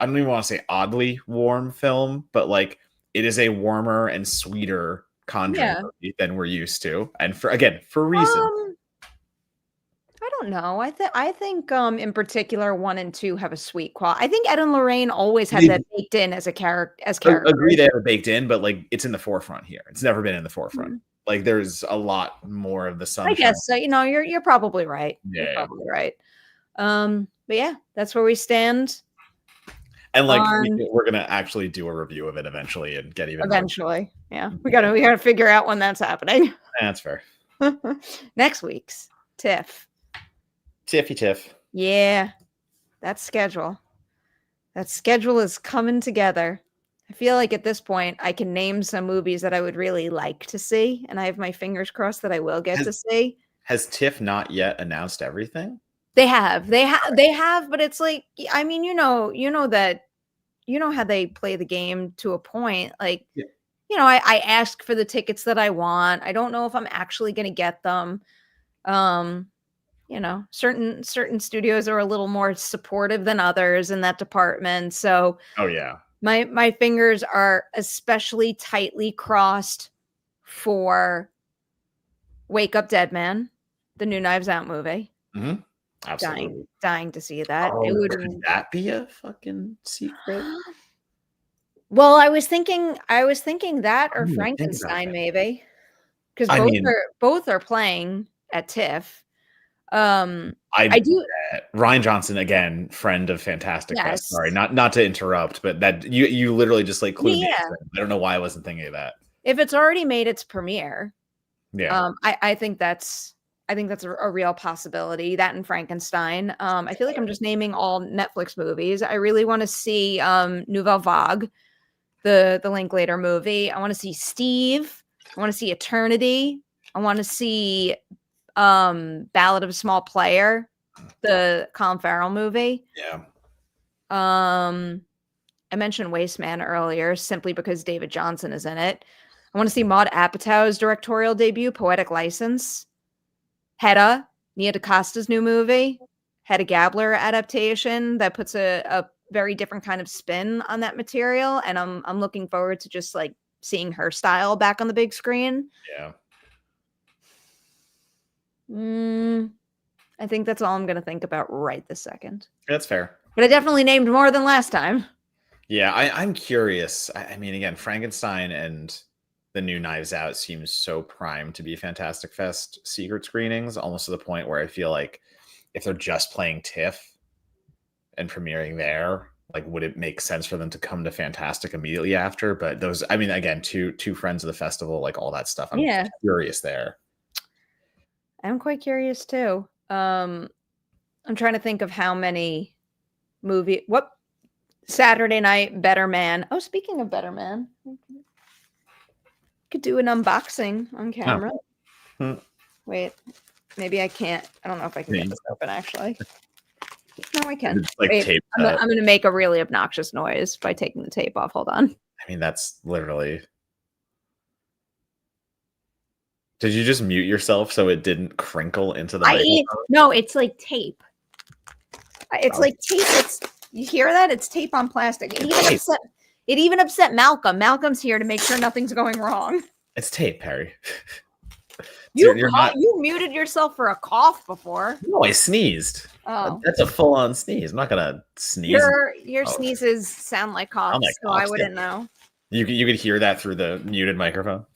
Speaker 2: don't even want to say oddly warm film, but like it is a warmer and sweeter Conjuring
Speaker 1: Yeah.
Speaker 2: movie than we're used to, and for reason.
Speaker 1: Um, I don't know. I think in particular 1 and 2 have a sweet quality. I think Ed and Lorraine always had that baked in as a character.
Speaker 2: Agree, they have it baked in, but like it's in the forefront here. It's never been in the forefront.
Speaker 1: Mhm.
Speaker 2: Like there's a lot more of the
Speaker 1: I
Speaker 2: sunshine.
Speaker 1: guess so. You're probably right.
Speaker 2: Yeah.
Speaker 1: You're probably right. But yeah, that's where we stand.
Speaker 2: And like we're gonna actually do a review of it eventually and get even
Speaker 1: eventually. Yeah, we gotta figure out when that's happening.
Speaker 2: That's fair.
Speaker 1: Next week's TIFF.
Speaker 2: TIFF.
Speaker 1: Yeah, that schedule is coming together. I feel like at this point I can name some movies that I would really like to see, and I have my fingers crossed that I will get to see.
Speaker 2: Has TIFF not yet announced everything?
Speaker 1: They have, but it's like, I mean, you know how they play the game to a point. Like,
Speaker 2: yeah.
Speaker 1: I ask for the tickets that I want. I don't know if I'm actually going to get them. Certain studios are a little more supportive than others in that department. So,
Speaker 2: oh yeah,
Speaker 1: my fingers are especially tightly crossed for Wake Up Dead Man, the new Knives Out movie.
Speaker 2: Mm-hmm. Absolutely.
Speaker 1: Dying to see that.
Speaker 2: Oh, could that be a fucking secret?
Speaker 1: Well, I was thinking that or Frankenstein maybe, because both are playing at TIFF. I do.
Speaker 2: Ryan Johnson, again, friend of Fantastic Fest. Sorry, not to interrupt, but that you literally just like clued me in. I don't know why I wasn't thinking of that.
Speaker 1: If it's already made its premiere,
Speaker 2: yeah,
Speaker 1: I think that's a real possibility. That and Frankenstein. I feel like I'm just naming all Netflix movies. I really want to see Nouvelle Vague, the Linklater movie. I want to see Steve. I want to see Eternity. I want to see Ballad of a Small Player, the Colin Farrell movie.
Speaker 2: Yeah.
Speaker 1: I mentioned Wasteman earlier simply because David Johnson is in it. I want to see Maud Apatow's directorial debut, Poetic License. Hedda, Nia DaCosta's new movie, Hedda Gabler adaptation that puts a very different kind of spin on that material, and I'm looking forward to just like seeing her style back on the big screen.
Speaker 2: Yeah.
Speaker 1: I think that's all I'm going to think about right this second.
Speaker 2: That's fair.
Speaker 1: But I definitely named more than last time.
Speaker 2: Yeah, I'm curious. I mean, again, Frankenstein and the new Knives Out seems so primed to be Fantastic Fest secret screenings, almost to the point where I feel like if they're just playing TIFF and premiering there, like, would it make sense for them to come to Fantastic immediately after? But those, I mean, again, two friends of the festival, like all that stuff. I'm curious there.
Speaker 1: I'm quite curious too. I'm trying to think of how many Saturday night, Better Man. Oh, speaking of Better Man, could do an unboxing on camera. Wait, maybe I can't. I don't know if I can get this open actually. No, I can.
Speaker 2: It's like tape.
Speaker 1: I'm going to make a really obnoxious noise by taking the tape off. Hold on.
Speaker 2: I mean, that's literally. Did you just mute yourself so it didn't crinkle into the microphone?
Speaker 1: No, it's like tape. It's like tape. You hear that? It's tape on plastic. It even upset Malcolm. Malcolm's here to make sure nothing's going wrong.
Speaker 2: It's tape, Perri.
Speaker 1: You muted yourself for a cough before.
Speaker 2: No, I sneezed.
Speaker 1: Oh,
Speaker 2: that's a full-on sneeze. I'm not gonna sneeze.
Speaker 1: Your sneezes sound like coughs, so I wouldn't know. You
Speaker 2: could hear that through the muted microphone.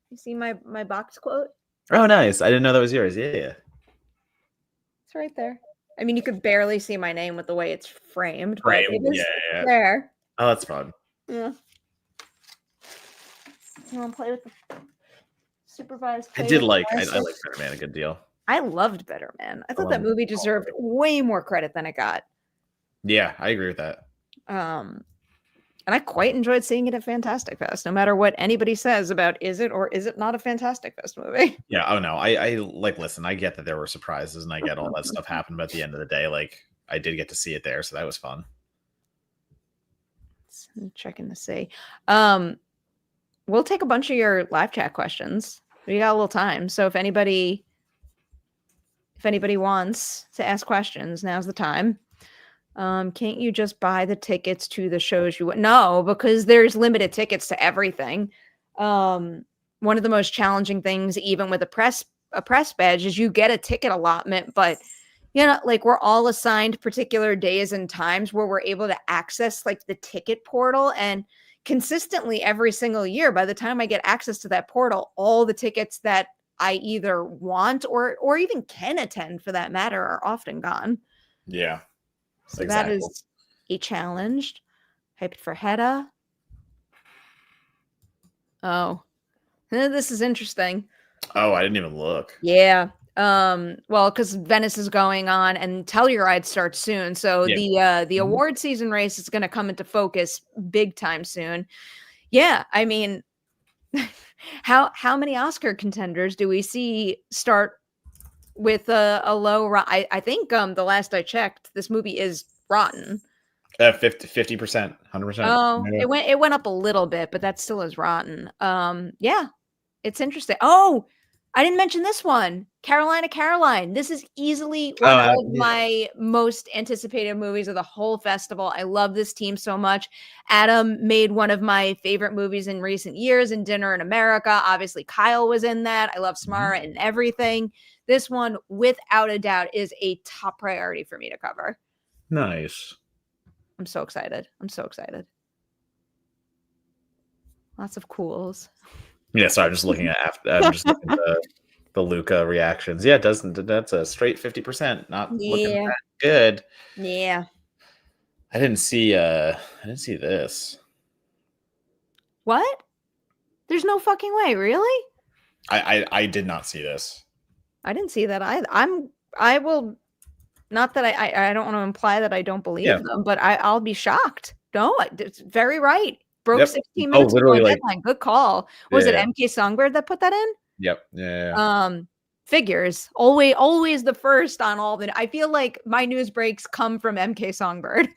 Speaker 1: You see my box quote?
Speaker 2: Oh, nice. I didn't know that was yours. Yeah.
Speaker 1: It's right there. I mean, you could barely see my name with the way it's framed.
Speaker 2: Framed,
Speaker 1: but it is
Speaker 2: there. Oh, that's fun.
Speaker 1: Yeah. You want to play with the supervised?
Speaker 2: I like Better Man a good deal.
Speaker 1: I loved Better Man. I thought that movie deserved way more credit than it got.
Speaker 2: Yeah, I agree with that.
Speaker 1: And I quite enjoyed seeing it at Fantastic Fest, no matter what anybody says about is it or is it not a Fantastic Fest movie.
Speaker 2: Yeah, oh no, I listen, I get that there were surprises and I get all that stuff happened, but at the end of the day, like, I did get to see it there, so that was fun.
Speaker 1: I'm checking to see. We'll take a bunch of your live chat questions. We got a little time, so if anybody wants to ask questions, now's the time. Can't you just buy the tickets to the shows you want? No, because there's limited tickets to everything. One of the most challenging things, even with a press a press badge is you get a ticket allotment, but you know, like we're all assigned particular days and times where we're able to access like the ticket portal, and consistently every single year, by the time I get access to that portal, all the tickets that I either want or even can attend for that matter are often gone.
Speaker 2: Yeah.
Speaker 1: So
Speaker 2: Exactly.
Speaker 1: that is a challenge. Hyped for Hedda. Oh, this is interesting.
Speaker 2: Oh, I didn't even look.
Speaker 1: Yeah. Well, because Venice is going on and Telluride starts soon. So
Speaker 2: Yeah.
Speaker 1: the award season race is gonna come into focus big time soon. Yeah, I mean, how many Oscar contenders do we see start with a low I think the last I checked, this movie is rotten.
Speaker 2: 50%, 100%.
Speaker 1: Oh,
Speaker 2: Yeah.
Speaker 1: it went up a little bit, but that still is rotten. Yeah, it's interesting. Oh, I didn't mention this one. Carolina Caroline. This is easily one of
Speaker 2: Yeah.
Speaker 1: my most anticipated movies of the whole festival. I love this team so much. Adam made one of my favorite movies in recent years in Dinner in America. Obviously, Kyle was in that. I love Samara and everything. This one, without a doubt, is a top priority for me to cover.
Speaker 2: Nice.
Speaker 1: I'm so excited. I'm so excited. Lots of cools.
Speaker 2: Yeah, sorry, I'm just looking at the Luca reactions. Yeah, that's a straight 50%. Not looking that good.
Speaker 1: Yeah.
Speaker 2: I didn't see this.
Speaker 1: What? There's no fucking way, really?
Speaker 2: I did not see this.
Speaker 1: I didn't see that either. I will not that I don't want to imply that I don't believe them, but I'll be shocked. No, it's very right. Broke 16 minutes before deadline. Good call. Was it MK Songbird that put that in?
Speaker 2: Yep. Yeah.
Speaker 1: Figures. Always the first on all the I feel like my news breaks come from MK Songbird.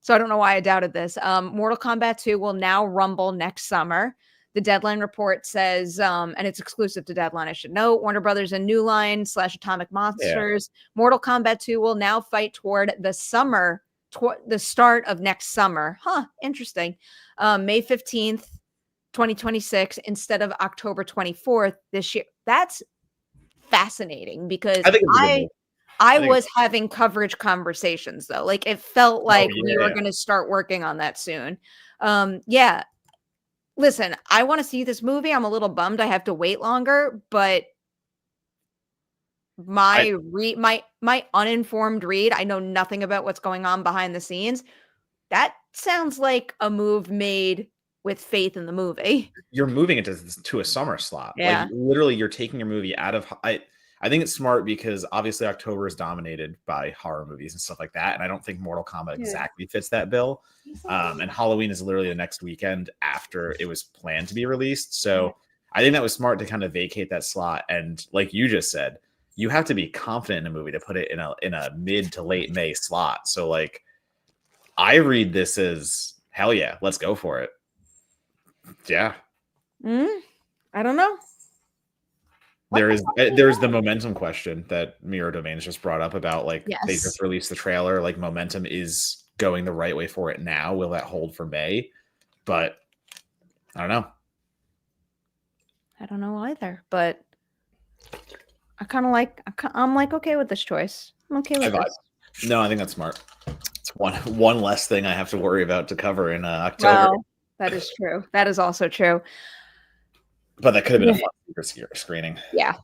Speaker 1: So I don't know why I doubted this. Mortal Kombat 2 will now rumble next summer. The Deadline report says, and it's exclusive to Deadline, I should note, Warner Brothers and New Line / Atomic Monsters. Mortal Kombat 2 will now fight toward the summer, the start of next summer. Huh, interesting. May 15th, 2026, instead of October 24th this year. That's fascinating because I was having coverage conversations though. Like it felt like we were going to start working on that soon. Yeah. Listen, I want to see this movie. I'm a little bummed I have to wait longer, but my uninformed read, I know nothing about what's going on behind the scenes. That sounds like a move made with faith in the movie.
Speaker 2: You're moving it to a summer slot.
Speaker 1: Yeah.
Speaker 2: Like literally you're taking your movie out of I think it's smart because obviously October is dominated by horror movies and stuff like that. And I don't think Mortal Kombat exactly fits that bill. And Halloween is literally the next weekend after it was planned to be released. So I think that was smart to kind of vacate that slot. And like you just said, you have to be confident in a movie to put it in a mid to late May slot. So like I read this as hell yeah, let's go for it. Yeah.
Speaker 1: I don't know.
Speaker 2: There's the momentum question that Mirror Domains just brought up about like they just released the trailer. Like momentum is going the right way for it now. Will that hold for May? But I don't know.
Speaker 1: I don't know either. But I kind of like. I'm like okay with this choice. I'm okay with this.
Speaker 2: No, I think that's smart. It's one less thing I have to worry about to cover in October.
Speaker 1: Wow, that is true. That is also true.
Speaker 2: But that could have been a fun screening.
Speaker 1: Yeah.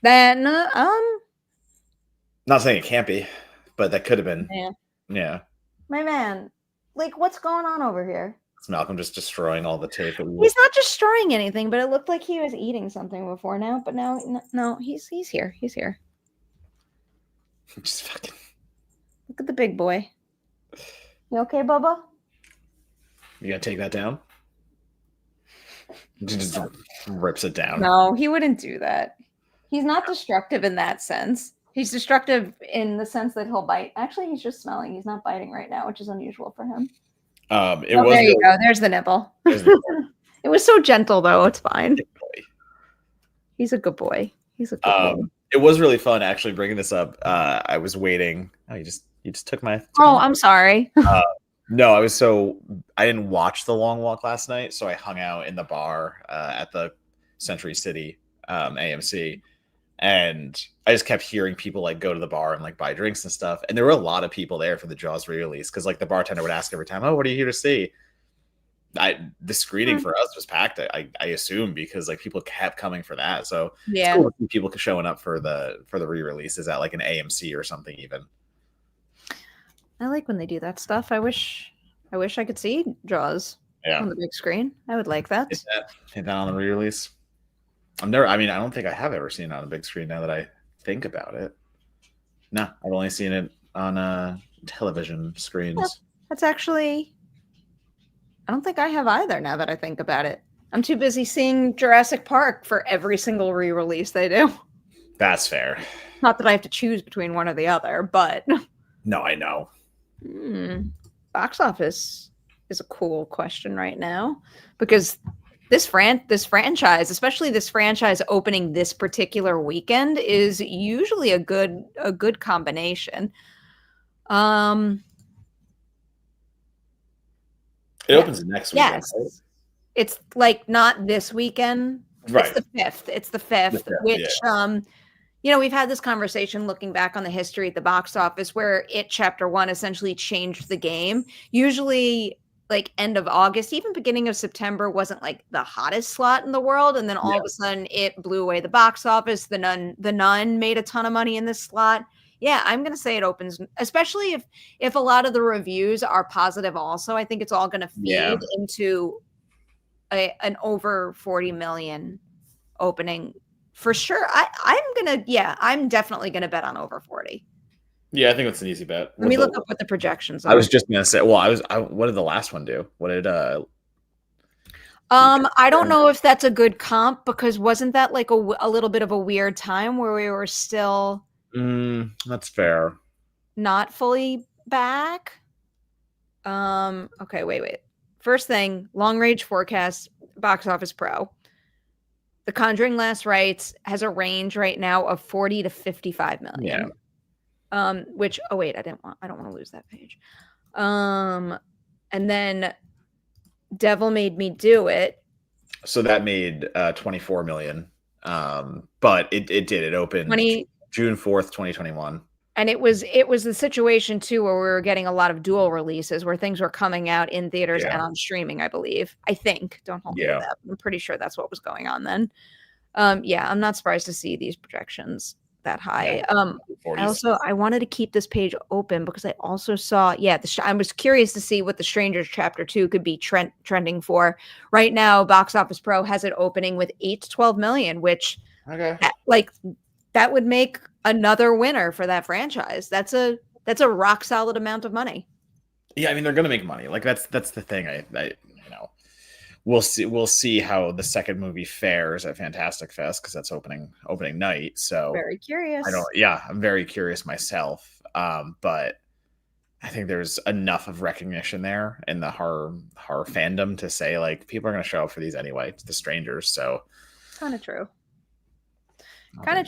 Speaker 1: Then,
Speaker 2: not saying it can't be, but that could have been. Yeah.
Speaker 1: My man, like, what's going on over here?
Speaker 2: It's Malcolm just destroying all the tape.
Speaker 1: He's not destroying anything, but it looked like he was eating something before now. But now, no, he's here. He's here.
Speaker 2: Just fucking.
Speaker 1: Look at the big boy. You okay, Bubba?
Speaker 2: You gotta take that down. Just rips it down.
Speaker 1: No, he wouldn't do that. He's not destructive in that sense. He's destructive in the sense that he'll bite. Actually, he's just smelling. He's not biting right now, which is unusual for him.
Speaker 2: There
Speaker 1: you go. There's the nipple. It was so gentle, though. It's fine. He's a good boy. He's a good boy.
Speaker 2: It was really fun actually bringing this up. I was waiting. Oh, you just took my.
Speaker 1: I'm sorry.
Speaker 2: No, I didn't watch The Long Walk last night, so I hung out in the bar at the Century City AMC And I just kept hearing people like go to the bar and like buy drinks and stuff. And there were a lot of people there for the Jaws re-release because like the bartender would ask every time, "Oh, what are you here to see?" The screening for us was packed. I assume because like people kept coming for that. So it's
Speaker 1: Yeah.
Speaker 2: cool to see people showing up for the re-releases at like an AMC or something even.
Speaker 1: I like when they do that stuff. I wish I could see Jaws on the big screen. I would like that.
Speaker 2: Hit that on the re-release. I don't think I have ever seen it on a big screen now that I think about it. No, I've only seen it on television screens.
Speaker 1: Well, that's actually, I don't think I have either now that I think about it. I'm too busy seeing Jurassic Park for every single re-release they do.
Speaker 2: That's fair.
Speaker 1: Not that I have to choose between one or the other, but
Speaker 2: no, I know.
Speaker 1: Box office is a cool question right now because this franchise, especially this franchise opening this particular weekend, is usually a good combination.
Speaker 2: It opens next weekend.
Speaker 1: Yes. Right? It's like not this weekend.
Speaker 2: Right.
Speaker 1: It's the 5th, which we've had this conversation looking back on the history at the box office where It Chapter 1 essentially changed the game. Usually like end of August, even beginning of September wasn't like the hottest slot in the world. And then all of a sudden it blew away the box office. The Nun made a ton of money in this slot. Yeah, I'm going to say it opens, especially if a lot of the reviews are positive also. I think it's all going to feed into an over 40 million opening for sure. I'm definitely going to bet on over 40.
Speaker 2: Yeah, I think that's an easy bet.
Speaker 1: Let me look up what the projections are.
Speaker 2: I was just going to say, what did the last one do? What did
Speaker 1: I don't know if that's a good comp because wasn't that like a little bit of a weird time where we were still
Speaker 2: that's fair.
Speaker 1: Not fully back. Okay, wait. First thing, long range forecast, Box Office Pro. The Conjuring Last Rites has a range right now of 40 to 55 million. Which I don't want to lose that page. And then Devil Made Me Do It.
Speaker 2: So that made 24 million. But it opened June 4th, 2021.
Speaker 1: And it was the situation too where we were getting a lot of dual releases where things were coming out in theaters and on streaming, I believe. I think. Don't hold me to that. I'm pretty sure that's what was going on then. I'm not surprised to see these projections that high. I wanted to keep this page open because I also saw, I was curious to see what The Strangers Chapter 2 could be trending for. Right now, Box Office Pro has it opening with 8 to 12 million, which that would make another winner for that franchise. That's a rock solid amount of money.
Speaker 2: Yeah, I mean they're gonna make money. Like that's the thing. We'll see how the second movie fares at Fantastic Fest because that's opening night. So
Speaker 1: very curious.
Speaker 2: I'm very curious myself. But I think there's enough of recognition there in the horror fandom to say like people are gonna show up for these anyway. It's The Strangers, so
Speaker 1: kind of true. I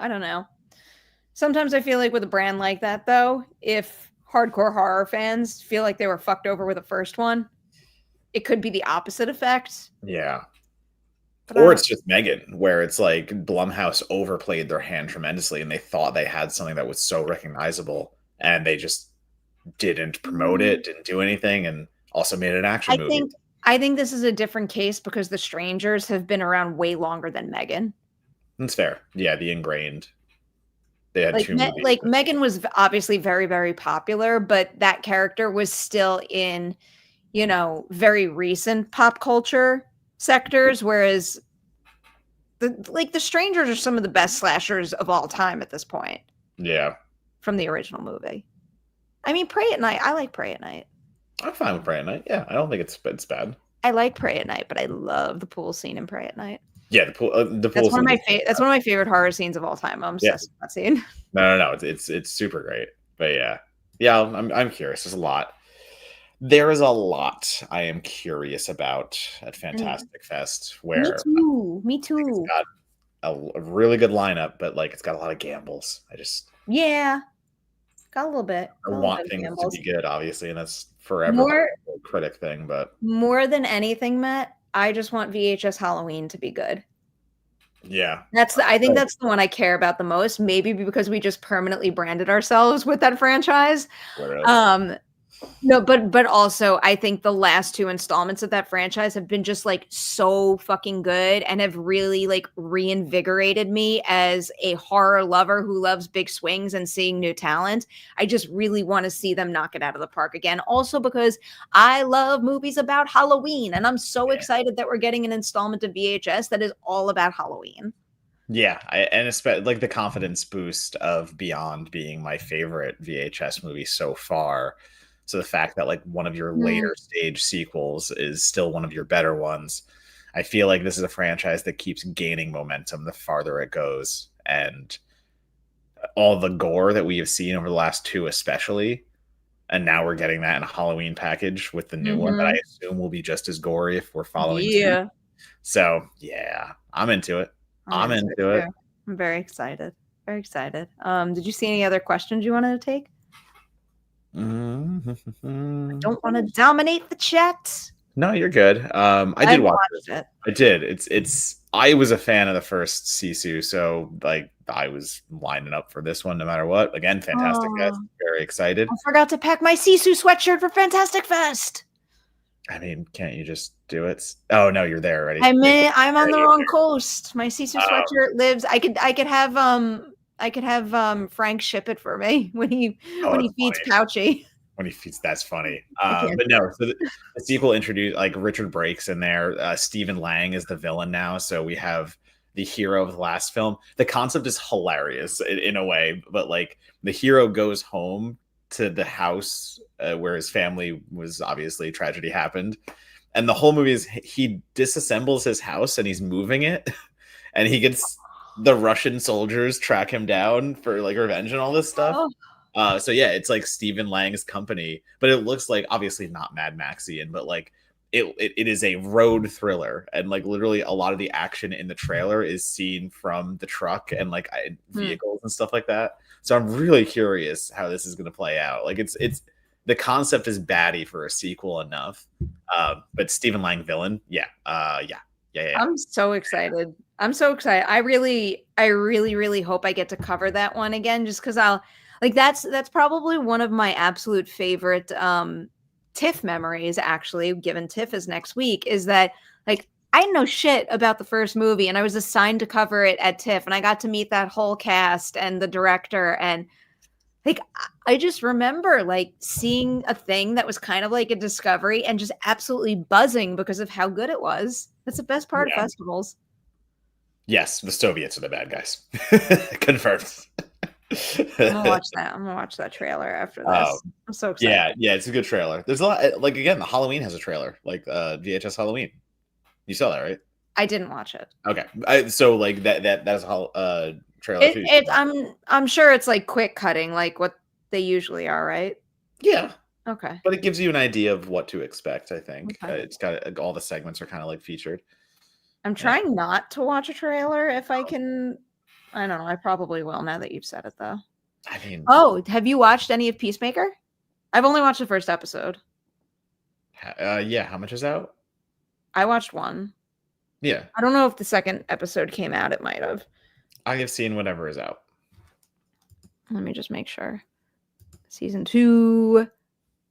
Speaker 1: don't know. Sometimes I feel like with a brand like that, though, if hardcore horror fans feel like they were fucked over with the first one, it could be the opposite effect.
Speaker 2: Yeah. Or it's just Megan, where it's like Blumhouse overplayed their hand tremendously and they thought they had something that was so recognizable and they just didn't promote it, didn't do anything, and also made an action movie.
Speaker 1: I think this is a different case because The Strangers have been around way longer than Megan.
Speaker 2: That's fair. Yeah, the Ingrained. They had two movies.
Speaker 1: Like Megan was obviously very, very popular, but that character was still in, very recent pop culture sectors, whereas the Strangers are some of the best slashers of all time at this point.
Speaker 2: Yeah.
Speaker 1: From the original movie. I mean, Pray at Night. I like Pray at Night.
Speaker 2: I'm fine with Pray at Night. Yeah, I don't think it's bad. I
Speaker 1: like Pray at Night, but I love the pool scene in Pray at Night.
Speaker 2: Yeah, the pool.
Speaker 1: That's one of my favorite horror scenes of all time. I'm obsessed with that scene.
Speaker 2: No. It's super great. But yeah. I'm curious. There's a lot. There is a lot I am curious about at Fantastic Fest. Where
Speaker 1: me too.
Speaker 2: It's got a really good lineup, but like it's got a lot of gambles.
Speaker 1: Got a little bit.
Speaker 2: I want things to be good, obviously, and that's forever a critic thing. But
Speaker 1: more than anything, Matt, I just want VHS Halloween to be good.
Speaker 2: Yeah.
Speaker 1: I think that's the one I care about the most. Maybe because we just permanently branded ourselves with that franchise.
Speaker 2: Literally.
Speaker 1: Um, no, but also I think the last two installments of that franchise have been just like so fucking good and have really like reinvigorated me as a horror lover who loves big swings and seeing new talent. I just really want to see them knock it out of the park again. Also because I love movies about Halloween and I'm so excited that we're getting an installment of VHS that is all about Halloween.
Speaker 2: Yeah, and especially like the confidence boost of Beyond being my favorite VHS movie so far. So the fact that like one of your later stage sequels is still one of your better ones, I feel like this is a franchise that keeps gaining momentum the farther it goes. And all the gore that we have seen over the last two, especially, and now we're getting that in a Halloween package with the new one that I assume will be just as gory if we're following suit.
Speaker 1: Yeah.
Speaker 2: So yeah, I'm into it. I'm into it.
Speaker 1: I'm very excited. Very excited. Did you see any other questions you wanted to take? I don't want to dominate the chat.
Speaker 2: No, you're good. I did watch it. I did. I was a fan of the first Sisu, so like I was lining up for this one no matter what. Again, Fantastic Fest. Very excited.
Speaker 1: I forgot to pack my Sisu sweatshirt for Fantastic Fest.
Speaker 2: I mean, can't you just do it? Oh no, you're there already.
Speaker 1: I'm on the wrong coast. My Sisu sweatshirt lives. I could have Frank ship it for me when he feeds Pouchy.
Speaker 2: When he feeds, that's funny. But no, so the sequel introduced like Richard Brake's in there. Stephen Lang is the villain now, so we have the hero of the last film. The concept is hilarious in a way, but like the hero goes home to the house where his family was, obviously tragedy happened, and the whole movie is he disassembles his house and he's moving it, and he gets the Russian soldiers track him down for like revenge and all this stuff. So yeah, it's like Stephen Lang's company, but it looks like obviously not Mad Maxian, but like it is a road thriller, and like literally a lot of the action in the trailer is seen from the truck and like vehicles and stuff like that. So I'm really curious how this is going to play out. Like it's the concept is batty for a sequel enough, but Stephen Lang villain, yeah. I'm
Speaker 1: so excited. I really hope I get to cover that one again, just because I'll like that's probably one of my absolute favorite TIFF memories, actually, given TIFF is next week, is that like I didn't know shit about the first movie and I was assigned to cover it at TIFF and I got to meet that whole cast and the director, and like I just remember like seeing a thing that was kind of like a discovery and just absolutely buzzing because of how good it was. That's the best part of festivals.
Speaker 2: Yes, the Soviets are the bad guys. Confirmed.
Speaker 1: I'm gonna watch that trailer after this. I'm so excited.
Speaker 2: Yeah, it's a good trailer. There's a lot, like again, the Halloween has a trailer, like VHS Halloween. You saw that, right?
Speaker 1: I didn't watch it.
Speaker 2: Okay, so like that's a trailer too.
Speaker 1: I'm sure it's like quick cutting, like what they usually are, right?
Speaker 2: Yeah.
Speaker 1: Okay.
Speaker 2: But it gives you an idea of what to expect. I think
Speaker 1: okay.
Speaker 2: It's got all the segments are kind of like featured.
Speaker 1: I'm trying not to watch a trailer if I can. I don't know. I probably will now that you've said it, though.
Speaker 2: I mean,
Speaker 1: have you watched any of Peacemaker? I've only watched the first episode.
Speaker 2: Yeah. How much is out?
Speaker 1: I watched one.
Speaker 2: Yeah.
Speaker 1: I don't know if the second episode came out. It might have.
Speaker 2: I have seen whatever is out.
Speaker 1: Let me just make sure. Season 2,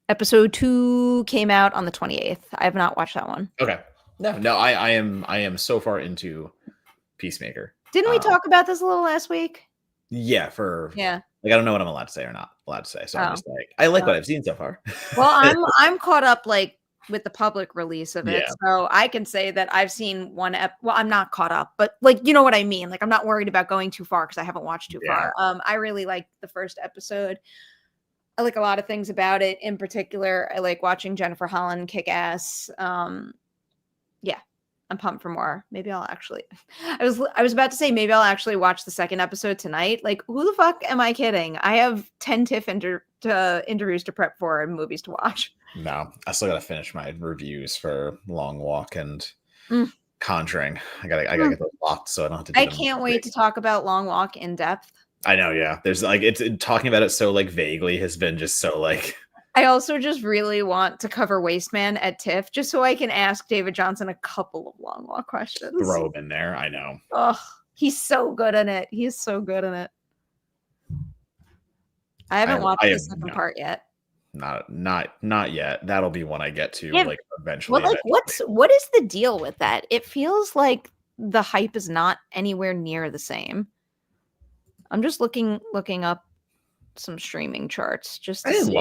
Speaker 1: episode 2 came out on the 28th. I have not watched that one.
Speaker 2: Okay. No. I am so far into Peacemaker.
Speaker 1: Didn't we talk about this a little last week?
Speaker 2: Yeah. Like I don't know what I'm allowed to say or not allowed to say. So I'm just like I like what I've seen so far.
Speaker 1: Well, I'm caught up like with the public release of it, so I can say that I've seen one. Well, I'm not caught up, but like you know what I mean. Like I'm not worried about going too far because I haven't watched too far. I really liked the first episode. I like a lot of things about it. In particular, I like watching Jennifer Holland kick ass. I'm pumped for more. Maybe I'll actually. I was about to say maybe I'll actually watch the second episode tonight. Like who the fuck am I kidding? I have 10 TIFF interviews to prep for and movies to watch.
Speaker 2: No, I still gotta finish my reviews for Long Walk and Conjuring. I gotta get those locked so I don't have to do
Speaker 1: I can't wait to talk about Long Walk in depth.
Speaker 2: I know, yeah. There's like it's talking about it so like vaguely has been just so like
Speaker 1: I also just really want to cover Wasteman at TIFF just so I can ask David Johnson a couple of Long Walk questions.
Speaker 2: Throw him in there. I know.
Speaker 1: Ugh. He's so good in it. He's so good in it. I haven't watched the second part yet.
Speaker 2: Not yet. That'll be one I get to
Speaker 1: Yeah,
Speaker 2: like eventually.
Speaker 1: What is the deal with that? It feels like the hype is not anywhere near the same. I'm just looking up some streaming charts just to see.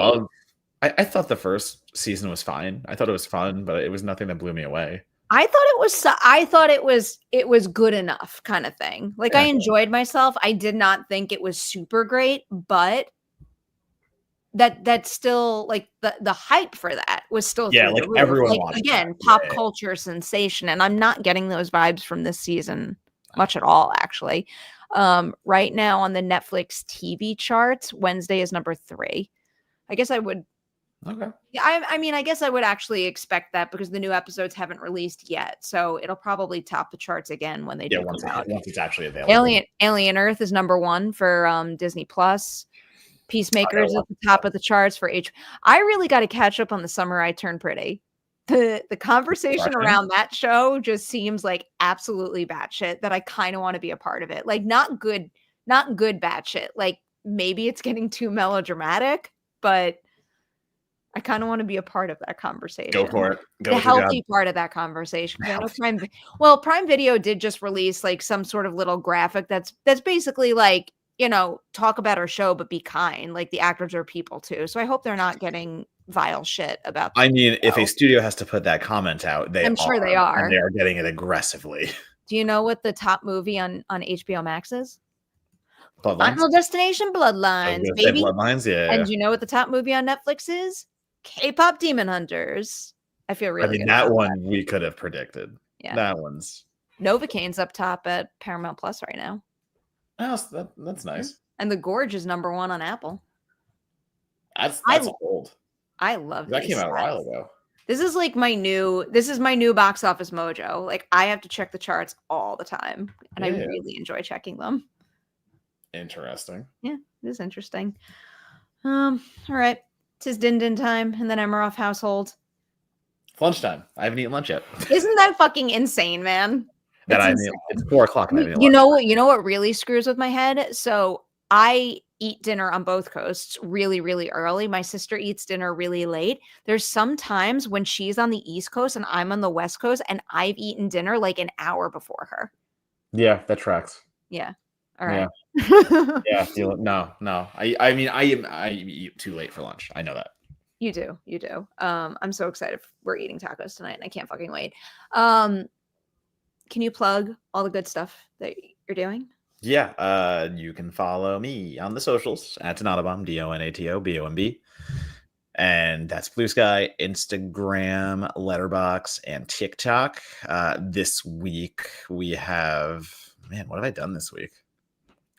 Speaker 2: I thought the first season was fine. I thought it was fun, but it was nothing that blew me away.
Speaker 1: I thought it was good enough kind of thing. Like I enjoyed myself. I did not think it was super great, but that's still like the hype for that was still
Speaker 2: like
Speaker 1: the roof.
Speaker 2: everyone
Speaker 1: like,
Speaker 2: watched
Speaker 1: again
Speaker 2: that.
Speaker 1: pop culture sensation, and I'm not getting those vibes from this season much at all actually. Right now on the Netflix TV charts, Wednesday is number 3. I guess I would I mean, I guess I would actually expect that because the new episodes haven't released yet, so it'll probably top the charts again when they do
Speaker 2: once
Speaker 1: come out.
Speaker 2: Once it's actually available.
Speaker 1: Alien Earth is number 1 for Disney Plus. Peacemaker is at the top of the charts for H. I really got to catch up on The Summer I Turned Pretty. The conversation around that show just seems like absolutely batshit that I kind of want to be a part of it. Like not good batshit. Like maybe it's getting too melodramatic, but I kind of want to be a part of that conversation.
Speaker 2: Go for it.
Speaker 1: The healthy part of that conversation. I know Prime Video did just release like some sort of little graphic that's basically like, talk about our show, but be kind. Like the actors are people too. So I hope they're not getting vile shit about
Speaker 2: I mean, if a studio has to put that comment out, I'm sure they are. And they are getting it aggressively.
Speaker 1: Do you know what the top movie on HBO Max is?
Speaker 2: Bloodlines?
Speaker 1: Final Destination Bloodlines, baby.
Speaker 2: Bloodlines, yeah.
Speaker 1: And do you know what the top movie on Netflix is? KPop Demon Hunters. I feel really good
Speaker 2: that one we could have predicted. Yeah. That one's
Speaker 1: Novocaine's up top at Paramount Plus right now.
Speaker 2: Oh, that's nice.
Speaker 1: And The Gorge is number 1 on Apple.
Speaker 2: That's old.
Speaker 1: I love
Speaker 2: that. Came out a while ago.
Speaker 1: This is like my new box office mojo. Like I have to check the charts all the time, and I really enjoy checking them.
Speaker 2: Interesting.
Speaker 1: Yeah, it is interesting. All right. 'Tis din time, and then I'm off household.
Speaker 2: Lunchtime. I haven't eaten lunch yet.
Speaker 1: Isn't that fucking insane, man?
Speaker 2: It's 4:00.
Speaker 1: You know what really screws with my head? So I eat dinner on both coasts really, really early. My sister eats dinner really late. There's some times when she's on the East Coast and I'm on the West Coast, and I've eaten dinner like an hour before her.
Speaker 2: Yeah, that tracks.
Speaker 1: Yeah. All right.
Speaker 2: Yeah. No. I eat too late for lunch. I know that.
Speaker 1: You do. I'm so excited. We're eating tacos tonight, and I can't fucking wait. Can you plug all the good stuff that you're doing?
Speaker 2: Yeah. You can follow me on the socials at Donatobomb, DONATOBOMB. And that's Blue Sky, Instagram, Letterboxd, and TikTok. This week we have, what have I done this week?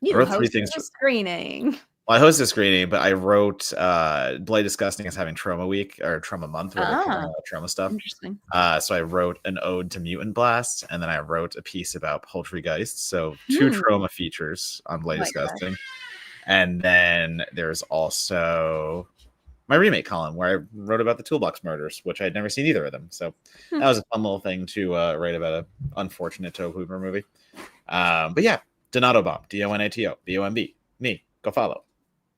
Speaker 1: You hosted a screening.
Speaker 2: Well, I hosted a screening, but I wrote Bloody Disgusting is having Trauma Week or Trauma Month where they're covering all trauma stuff.
Speaker 1: Interesting.
Speaker 2: So I wrote an ode to Mutant Blast, and then I wrote a piece about Poultrygeist. So 2 trauma features on Bloody Disgusting. And then there's also my remake column where I wrote about the Toolbox Murders, which I had never seen either of them. So that was a fun little thing to write about an unfortunate Tobe Hooper movie. But yeah, Donatobomb, DONATOBOMB. Me, go follow.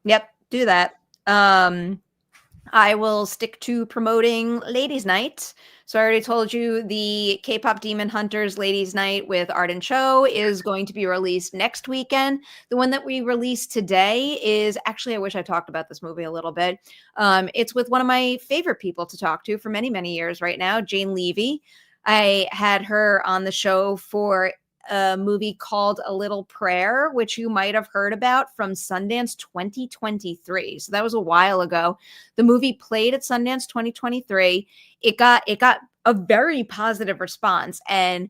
Speaker 1: Yep, do that. I will stick to promoting Ladies Night. So I already told you the K-Pop Demon Hunters Ladies Night with Arden Cho is going to be released next weekend. The one that we released today is actually, I wish I talked about this movie a little bit. It's with one of my favorite people to talk to for many, many years right now, Jane Levy. I had her on the show for a movie called A Little Prayer, which you might have heard about from Sundance 2023. So that was a while ago. The movie played at Sundance 2023. It got a very positive response, and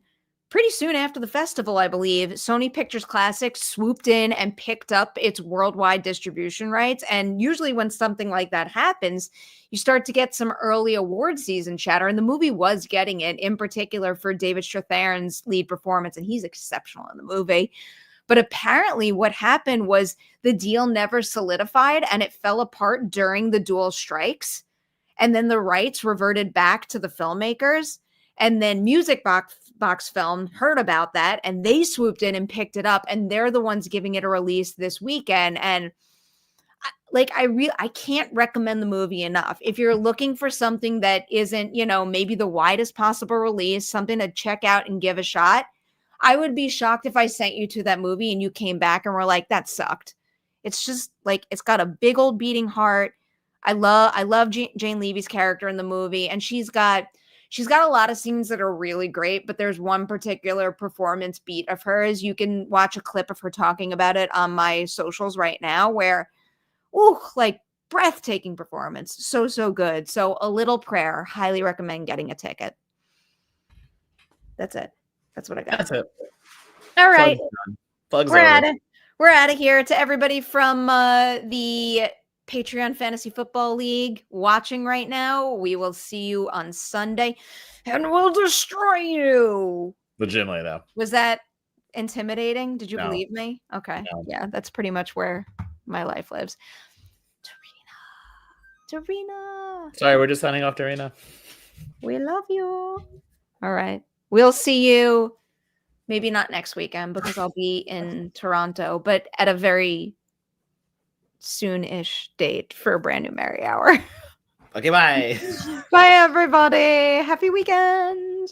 Speaker 1: pretty soon after the festival, I believe, Sony Pictures Classics swooped in and picked up its worldwide distribution rights. And usually when something like that happens, you start to get some early award season chatter. And the movie was getting it, in particular for David Strathairn's lead performance. And he's exceptional in the movie. But apparently what happened was the deal never solidified, and it fell apart during the dual strikes. And then the rights reverted back to the filmmakers. And then Music Box Film heard about that, and they swooped in and picked it up, and they're the ones giving it a release this weekend. And I can't recommend the movie enough. If you're looking for something that isn't, maybe the widest possible release, something to check out and give a shot, I would be shocked if I sent you to that movie and you came back and were like, that sucked. It's just like, it's got a big old beating heart. I love Jane Levy's character in the movie, and she's got a lot of scenes that are really great, but there's one particular performance beat of hers. You can watch a clip of her talking about it on my socials right now, where like breathtaking performance. So good. So A Little Prayer, highly recommend getting a ticket. That's it. That's what I got.
Speaker 2: That's it.
Speaker 1: All right.
Speaker 2: Plugs
Speaker 1: we're out of here. To everybody from the Patreon Fantasy Football League watching right now, we will see you on Sunday and we'll destroy you.
Speaker 2: Legitimately, though.
Speaker 1: Was that intimidating? Did you
Speaker 2: No.
Speaker 1: believe me? Okay. No. Yeah, that's pretty much where my life lives. Tarina.
Speaker 2: Sorry, we're just signing off, Tarina.
Speaker 1: We love you. All right. We'll see you maybe not next weekend because I'll be in Toronto, but at a very soon-ish date for a brand new Merri Hour.
Speaker 2: Okay, bye.
Speaker 1: Bye, everybody. Happy weekend.